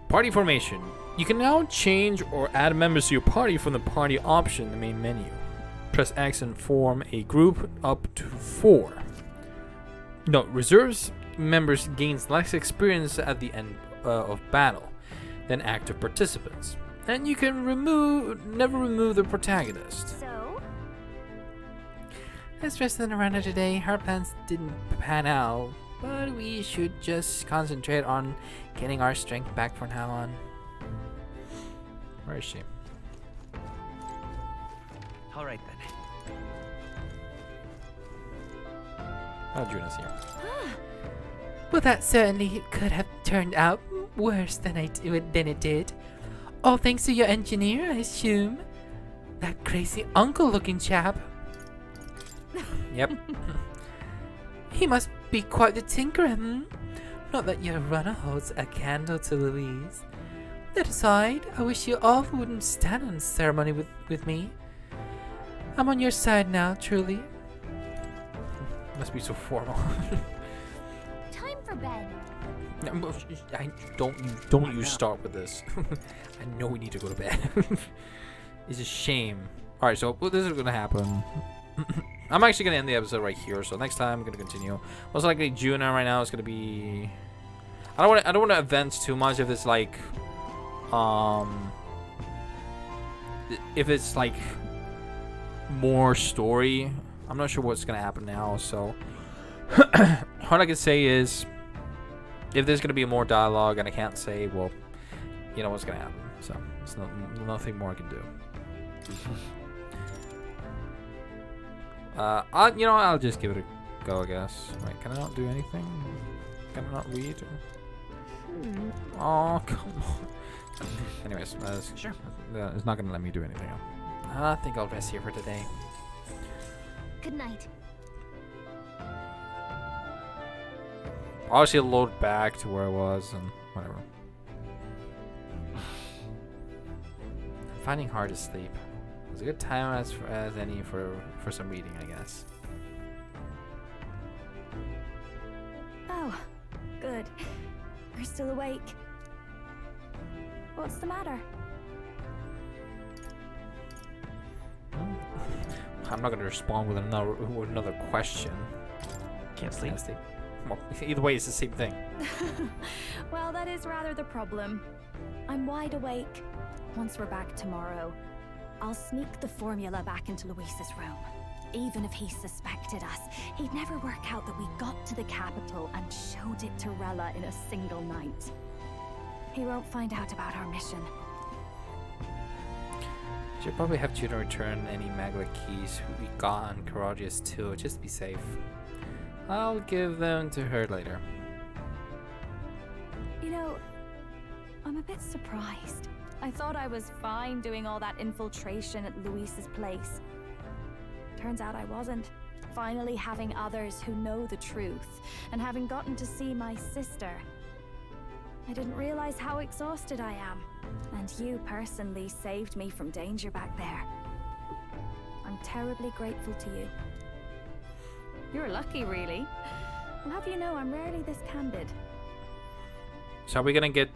Party formation. You can now change or add members to your party from the party option in the main menu. Press X and form a group up to 4. No, reserves members gains less experience at the end of battle than active participants. And you can never remove the protagonist. So? Let's rest than around today. Our plans didn't pan out, but we should just concentrate on getting our strength back from now on. Where is she? All right then. Oh, Junah's here. Well, that certainly could have turned out worse than it did. All thanks to your engineer, I assume. That crazy uncle-looking chap. Yep. He must be quite the tinkerer, Not that your runner holds a candle to Louise. That aside, I wish you all wouldn't stand on ceremony with me. I'm on your side now, truly. Must be so formal. Time for bed. Don't you start with this. I know we need to go to bed. It's a shame. Alright, so this is gonna happen. I'm actually gonna end the episode right here, so next time I'm gonna continue. Most likely Junah right now is gonna be I don't wanna advance too much if it's like more story. I'm not sure what's gonna happen now, so all I can say is if there's gonna be more dialogue and I can't say, well, you know what's gonna happen. So there's nothing more I can do. I'll just give it a go, I guess. Right, can I not do anything? Can I not read? Oh, come on. Anyways, Sure. It's not gonna let me do anything else. I think I'll rest here for today. Good night. Obviously, load back to where I was and whatever. Finding hard to sleep. It was a good time as any for some reading, I guess. Oh, good. You're still awake. What's the matter? I'm not going to respond with another question. Can't sleep. Well, either way, it's the same thing. Well, that is rather the problem. I'm wide awake. Once we're back tomorrow, I'll sneak the formula back into Luis's room. Even if he suspected us, he'd never work out that we got to the capital and showed it to Rella in a single night. He won't find out about our mission. Should probably have Junah return any Magla keys we got on Karagias too, just to be safe. I'll give them to her later. You know, I'm a bit surprised. I thought I was fine doing all that infiltration at Luis's place. Turns out I wasn't. Finally having others who know the truth, and having gotten to see my sister. I didn't realize how exhausted I am. And you personally saved me from danger back there. I'm terribly grateful to you. You're lucky, really. I'll have you know I'm rarely this candid. So are we gonna get,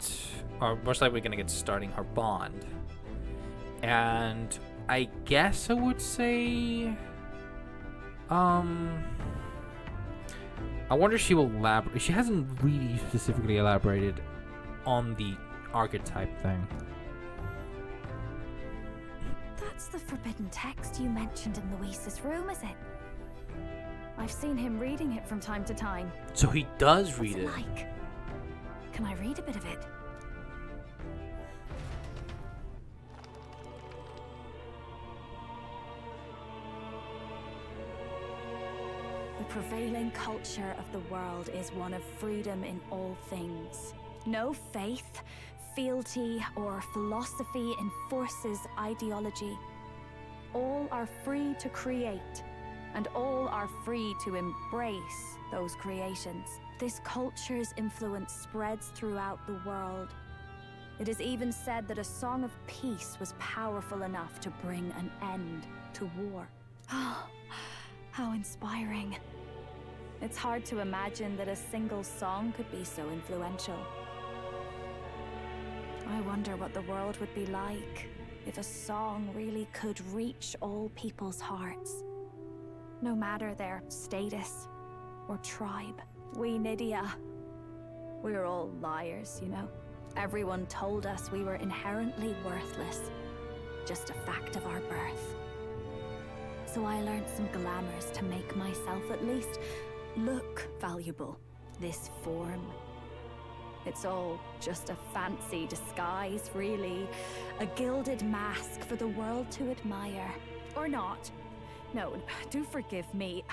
or most likely we're gonna get starting her bond. And I guess I would say, I wonder if she will elaborate. She hasn't really specifically elaborated on the archetype thing. That's the forbidden text you mentioned in Luis's room, is it? I've seen him reading it from time to time. So he does read it. What's it like? Can I read a bit of it? The prevailing culture of the world is one of freedom in all things. No faith, fealty, or philosophy enforces ideology. All are free to create, and all are free to embrace those creations. This culture's influence spreads throughout the world. It is even said that a song of peace was powerful enough to bring an end to war. Oh, how inspiring. It's hard to imagine that a single song could be so influential. I wonder what the world would be like if a song really could reach all people's hearts, no matter their status or tribe. We Nydia, we're all liars, you know. Everyone told us we were inherently worthless, just a fact of our birth. So I learned some glamours to make myself at least look valuable. This form, it's all just a fancy disguise, really. A gilded mask for the world to admire. Or not. No, do forgive me.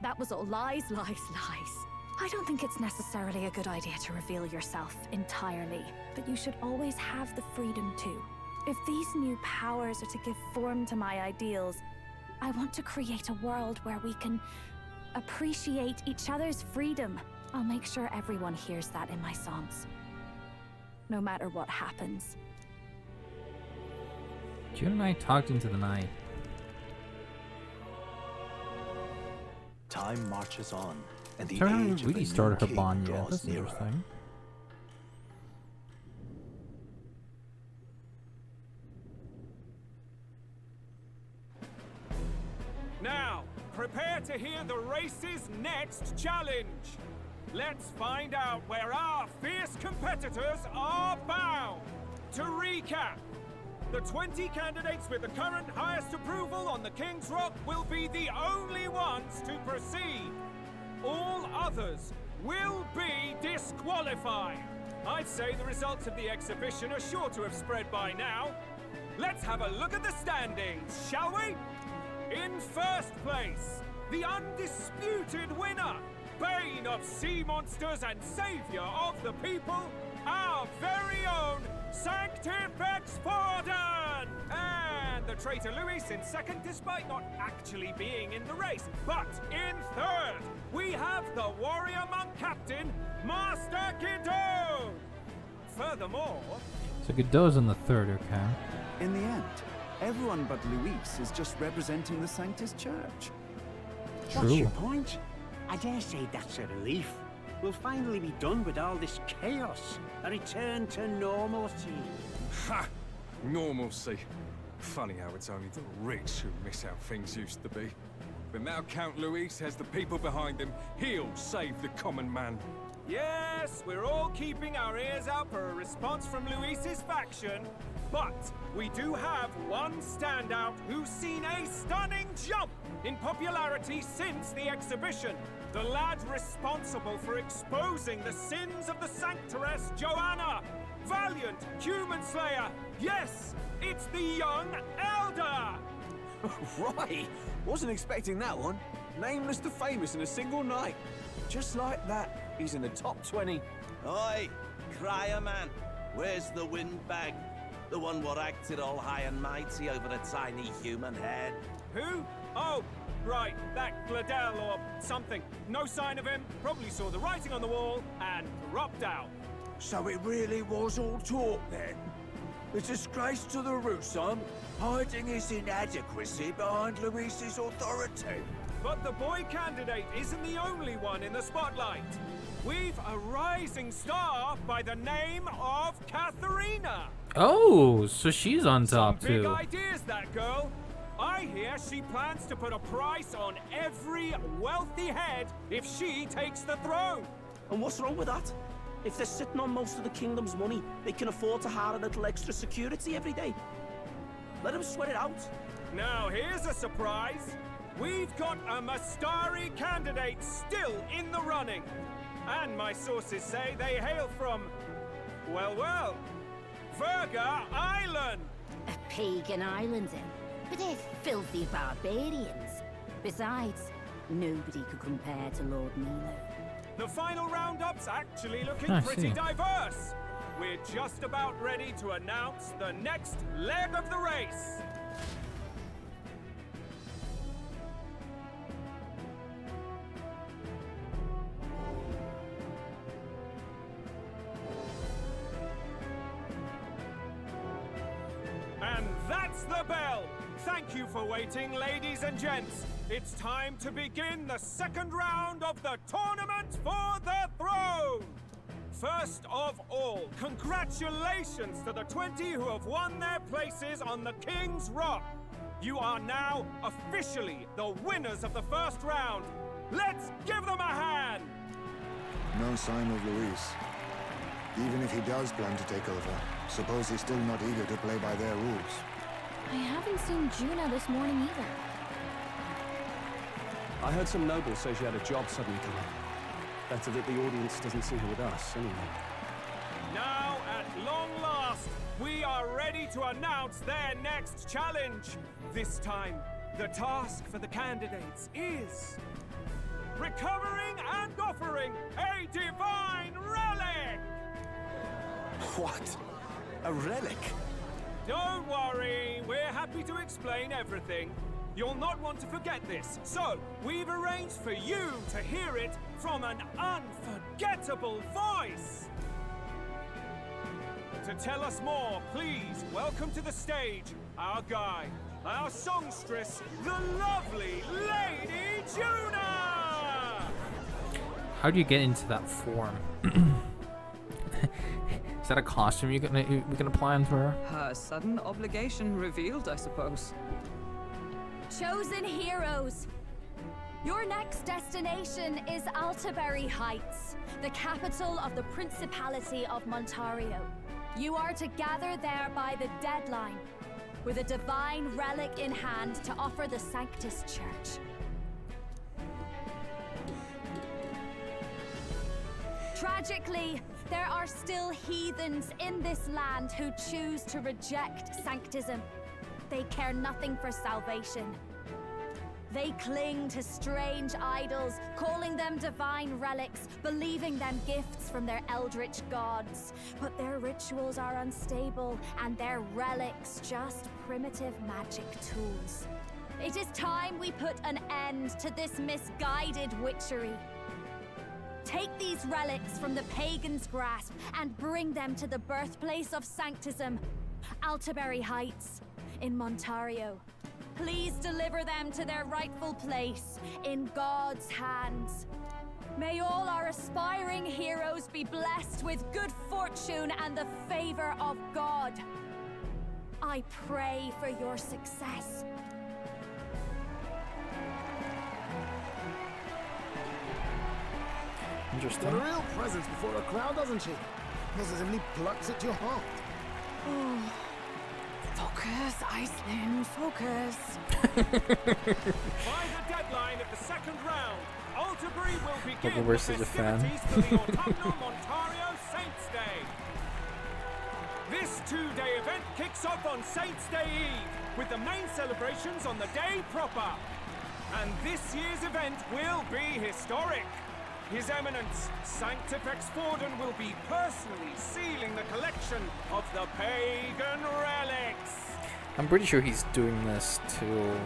That was all lies, lies, lies. I don't think it's necessarily a good idea to reveal yourself entirely, but you should always have the freedom to. If these new powers are to give form to my ideals, I want to create a world where we can appreciate each other's freedom. I'll make sure everyone hears that in my songs, no matter what happens. Junah and I talked into the night. Time marches on, and the So I age haven't of really a started new her king bond yet. draws That's nearer. interesting. Now, prepare to hear the race's next challenge. Let's find out where our fierce competitors are bound. To recap, the 20 candidates with the current highest approval on the King's Rock will be the only ones to proceed. All others will be disqualified. I'd say the results of the exhibition are sure to have spread by now. Let's have a look at the standings, shall we? In first place, the undisputed winner, bane of sea monsters and savior of the people, our very own Sanctifex Forden! And the traitor Luis in second, despite not actually being in the race. But in third, we have the warrior monk captain, Master Guido. Furthermore... So Godot's in the third, okay. In the end, everyone but Luis is just representing the Sanctus Church. What's your point? I dare say that's a relief. We'll finally be done with all this chaos. A return to normalcy. Ha! Normalcy. Funny how it's only the rich who miss how things used to be. But now Count Luis has the people behind him. He'll save the common man. Yes, we're all keeping our ears out for a response from Luis's faction. But we do have one standout who's seen a stunning jump in popularity since the exhibition. The lad responsible for exposing the sins of the Sanctoress Joanna. Valiant human slayer. Yes, it's the young elder. Right, wasn't expecting that one. Nameless to famous in a single night. Just like that, he's in the top 20. Oi, crier man, where's the windbag? The one what acted all high and mighty over a tiny human head. Who? Oh, right, that Gladell or something. No sign of him, probably saw the writing on the wall and dropped out. So it really was all talk then? The disgrace to the Russon, hiding his inadequacy behind Luis's authority. But the boy candidate isn't the only one in the spotlight. We've a rising star by the name of Katharina. Oh, so she's on top Big too. ideas, that girl. I hear she plans to put a price on every wealthy head if she takes the throne. And what's wrong with that? If they're sitting on most of the kingdom's money, they can afford to hire a little extra security every day. Let them sweat it out. Now here's a surprise. We've got a Mastari candidate still in the running. And my sources say they hail from, well, Verga Island. A pagan island, but they're filthy barbarians. Besides, nobody could compare to Lord Milo. The final roundup's actually looking I pretty see. diverse. We're just about ready to announce the next leg of the race. And that's the bell. Thank you for waiting, ladies and gents. It's time to begin the second round of the tournament for the throne. First of all, congratulations to the 20 who have won their places on the King's Rock. You are now officially the winners of the first round. Let's give them a hand. No sign of Luis. Even if he does plan to take over, suppose he's still not eager to play by their rules. I haven't seen Junah this morning either. I heard some nobles say she had a job suddenly come up. Better that the audience doesn't see her with us, anyway. Now, at long last, we are ready to announce their next challenge. This time, the task for the candidates is recovering and offering a divine relic! What? A relic? Don't worry, we're happy to explain everything. You'll not want to forget this, so we've arranged for you to hear it from an unforgettable voice. To tell us more, please welcome to the stage our guide, our songstress, the lovely Lady Junah! How do you get into that form? Is that a costume we can apply onto her? Her sudden obligation revealed, I suppose. Chosen heroes! Your next destination is Altaberry Heights, the capital of the Principality of Montario. You are to gather there by the deadline, with a divine relic in hand to offer the Sanctus Church. Tragically, there are still heathens in this land who choose to reject sanctism. They care nothing for salvation. They cling to strange idols, calling them divine relics, believing them gifts from their eldritch gods. But their rituals are unstable, and their relics just primitive magic tools. It is time we put an end to this misguided witchery. Take these relics from the pagan's grasp and bring them to the birthplace of Sanctism, Altaberry Heights, in Montario. Please deliver them to their rightful place, in God's hands. May all our aspiring heroes be blessed with good fortune and the favor of God. I pray for your success. Interesting. Got a real presence before a crowd, doesn't she? Positively plucks at your heart. Oh. Focus, Iceland, focus. By the deadline of the second round, Altaberry will begin We're such a fan. for the autumnal Montario Saints Day. This two-day event kicks off on Saints Day Eve, with the main celebrations on the day proper. And this year's event will be historic. His Eminence, Sanctifex Forden, will be personally sealing the collection of the pagan relics. I'm pretty sure he's doing this to...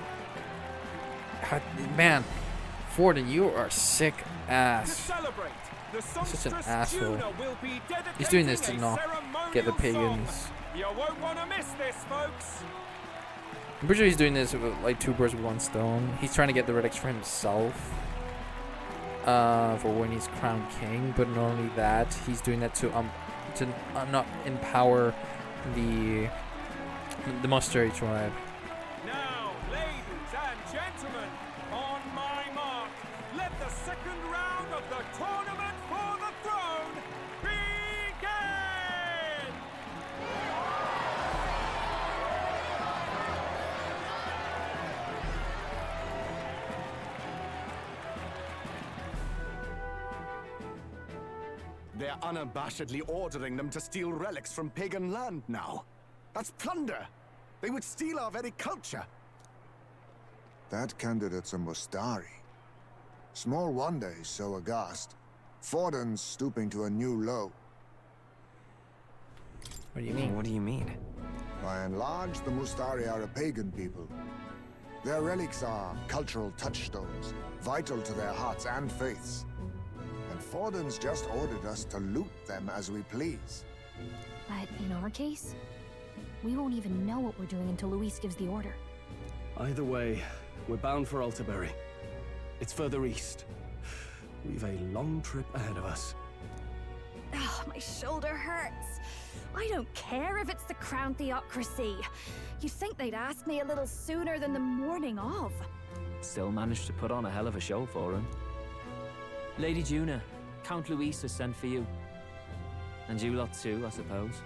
Man, Forden, you are sick ass. To celebrate, the Such an songstress asshole. Junah will be He's doing this to dedicating not a get the ceremonial pagans. song. You won't want to miss this, folks. I'm pretty sure he's doing this with like 2 birds with 1 stone. He's trying to get the relics for himself. For when he's crowned king, but not only that, he's doing that to not empower the Monastery tribe. Now, ladies and gentlemen, on my mark, let the second round of the tournament for the throne begin! They're unabashedly ordering them to steal relics from pagan land now. That's plunder. They would steal our very culture. That candidate's a Mustari. Small wonder he's so aghast. Forden's stooping to a new low. What do you mean? What do you mean? By and large, the Mustari are a pagan people. Their relics are cultural touchstones, vital to their hearts and faiths. And Forden's just ordered us to loot them as we please. But in our case, we won't even know what we're doing until Luis gives the order. Either way, we're bound for Altaberry. It's further east. We've a long trip ahead of us. Oh, my shoulder hurts. I don't care if it's the Crown Theocracy. You'd think they'd ask me a little sooner than the morning of. Still managed to put on a hell of a show for him. Lady Junah, Count Luis has sent for you. And you lot too, I suppose.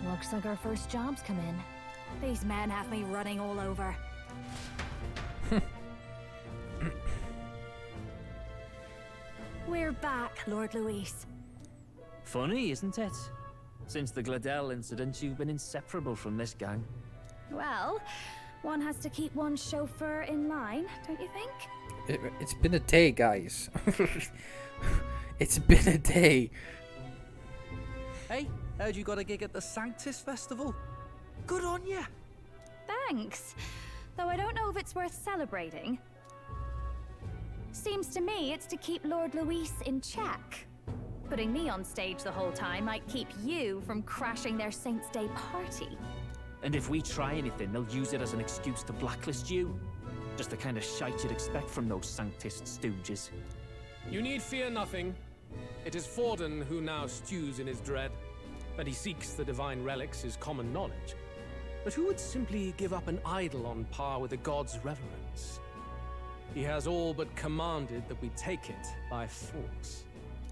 Looks like our first job's come in. These men have me running all over. We're back, Lord Luis. Funny, isn't it? Since the Gladell incident, you've been inseparable from this gang. Well, one has to keep one's chauffeur in line, don't you think? It's been a day, guys. It's been a day. Hey, heard you got a gig at the Sanctus Festival? Good on ya! Thanks. Though I don't know if it's worth celebrating. Seems to me it's to keep Lord Luis in check. Putting me on stage the whole time might keep you from crashing their Saints' Day party. And if we try anything, they'll use it as an excuse to blacklist you. Just the kind of shite you'd expect from those Sanctist stooges. You need fear nothing. It is Forden who now stews in his dread. That he seeks the divine relics is common knowledge. But who would simply give up an idol on par with a god's reverence? He has all but commanded that we take it by force.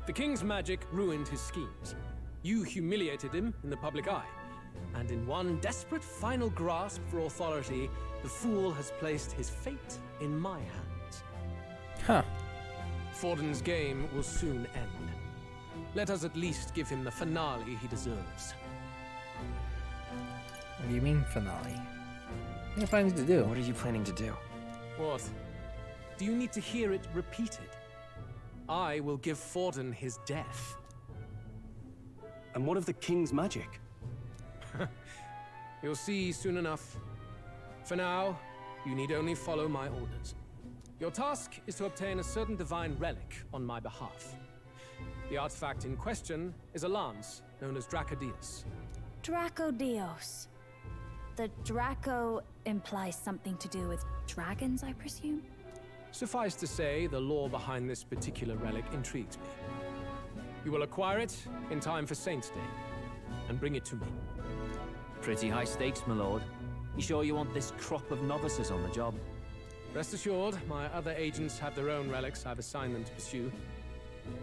The king's magic ruined his schemes. You humiliated him in the public eye. And in one desperate final grasp for authority, the fool has placed his fate in my hands. Huh. Forden's game will soon end. Let us at least give him the finale he deserves. What do you mean, finale? What are you planning to do? What are you planning to do? What? Do you need to hear it repeated? I will give Forden his death. And what of the king's magic? You'll see soon enough. For now, you need only follow my orders. Your task is to obtain a certain divine relic on my behalf. The artifact in question is a lance known as Dracodius. Dracodios. The Draco implies something to do with dragons, I presume? Suffice to say, the lore behind this particular relic intrigues me. You will acquire it in time for Saint's Day, and bring it to me. Pretty high stakes, my lord. You sure you want this crop of novices on the job? Rest assured, my other agents have their own relics I've assigned them to pursue.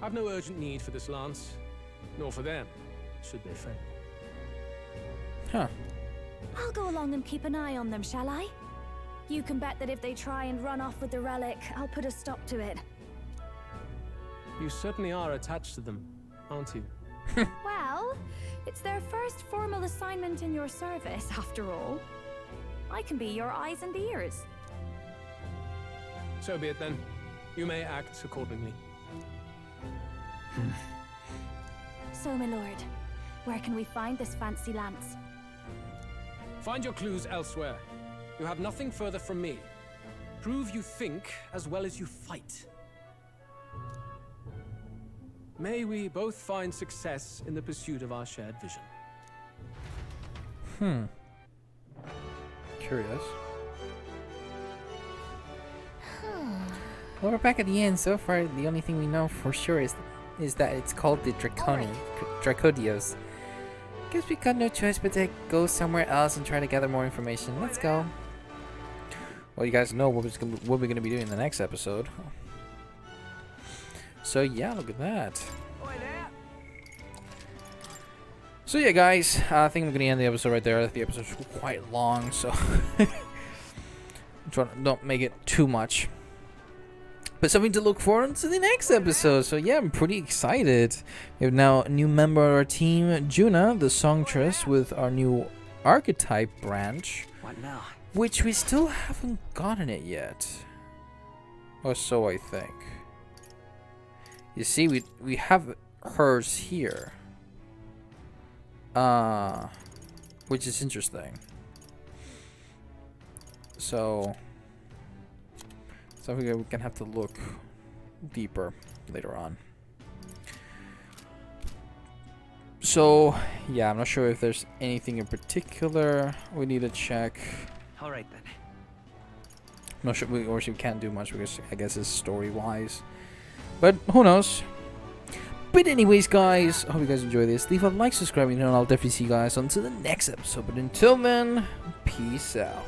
I've no urgent need for this lance, nor for them, should they fail. Huh. I'll go along and keep an eye on them, shall I? You can bet that if they try and run off with the relic, I'll put a stop to it. You certainly are attached to them, aren't you? Well, it's their first formal assignment in your service, after all. I can be your eyes and ears. So be it then. You may act accordingly. So, my lord, where can we find this fancy lance? Find your clues elsewhere. You have nothing further from me. Prove you think as well as you fight. May we both find success in the pursuit of our shared vision. Curious. Well, we're back at the end. So far, the only thing we know for sure is that it's called the Dracodios. Guess we got no choice but to go somewhere else and try to gather more information. Let's go. Well, you guys know what we're going to be doing in the next episode. So yeah, look at that. So yeah, guys, I think I'm going to end the episode right there. The episode's quite long, so don't make it too much. But something to look forward to the next episode. So yeah, I'm pretty excited. We have now a new member of our team, Junah, the songstress, with our new archetype branch. What now? Which we still haven't gotten it yet. Or so I think. You see, we have hers here. Which is interesting. So we're gonna have to look deeper later on. So yeah, I'm not sure if there's anything in particular we need to check. All right then. I'm not sure we can't do much because I guess it's story-wise. But who knows? But anyways, guys, I hope you guys enjoy this. Leave a like, subscribe, and I'll definitely see you guys until the next episode. But until then, peace out.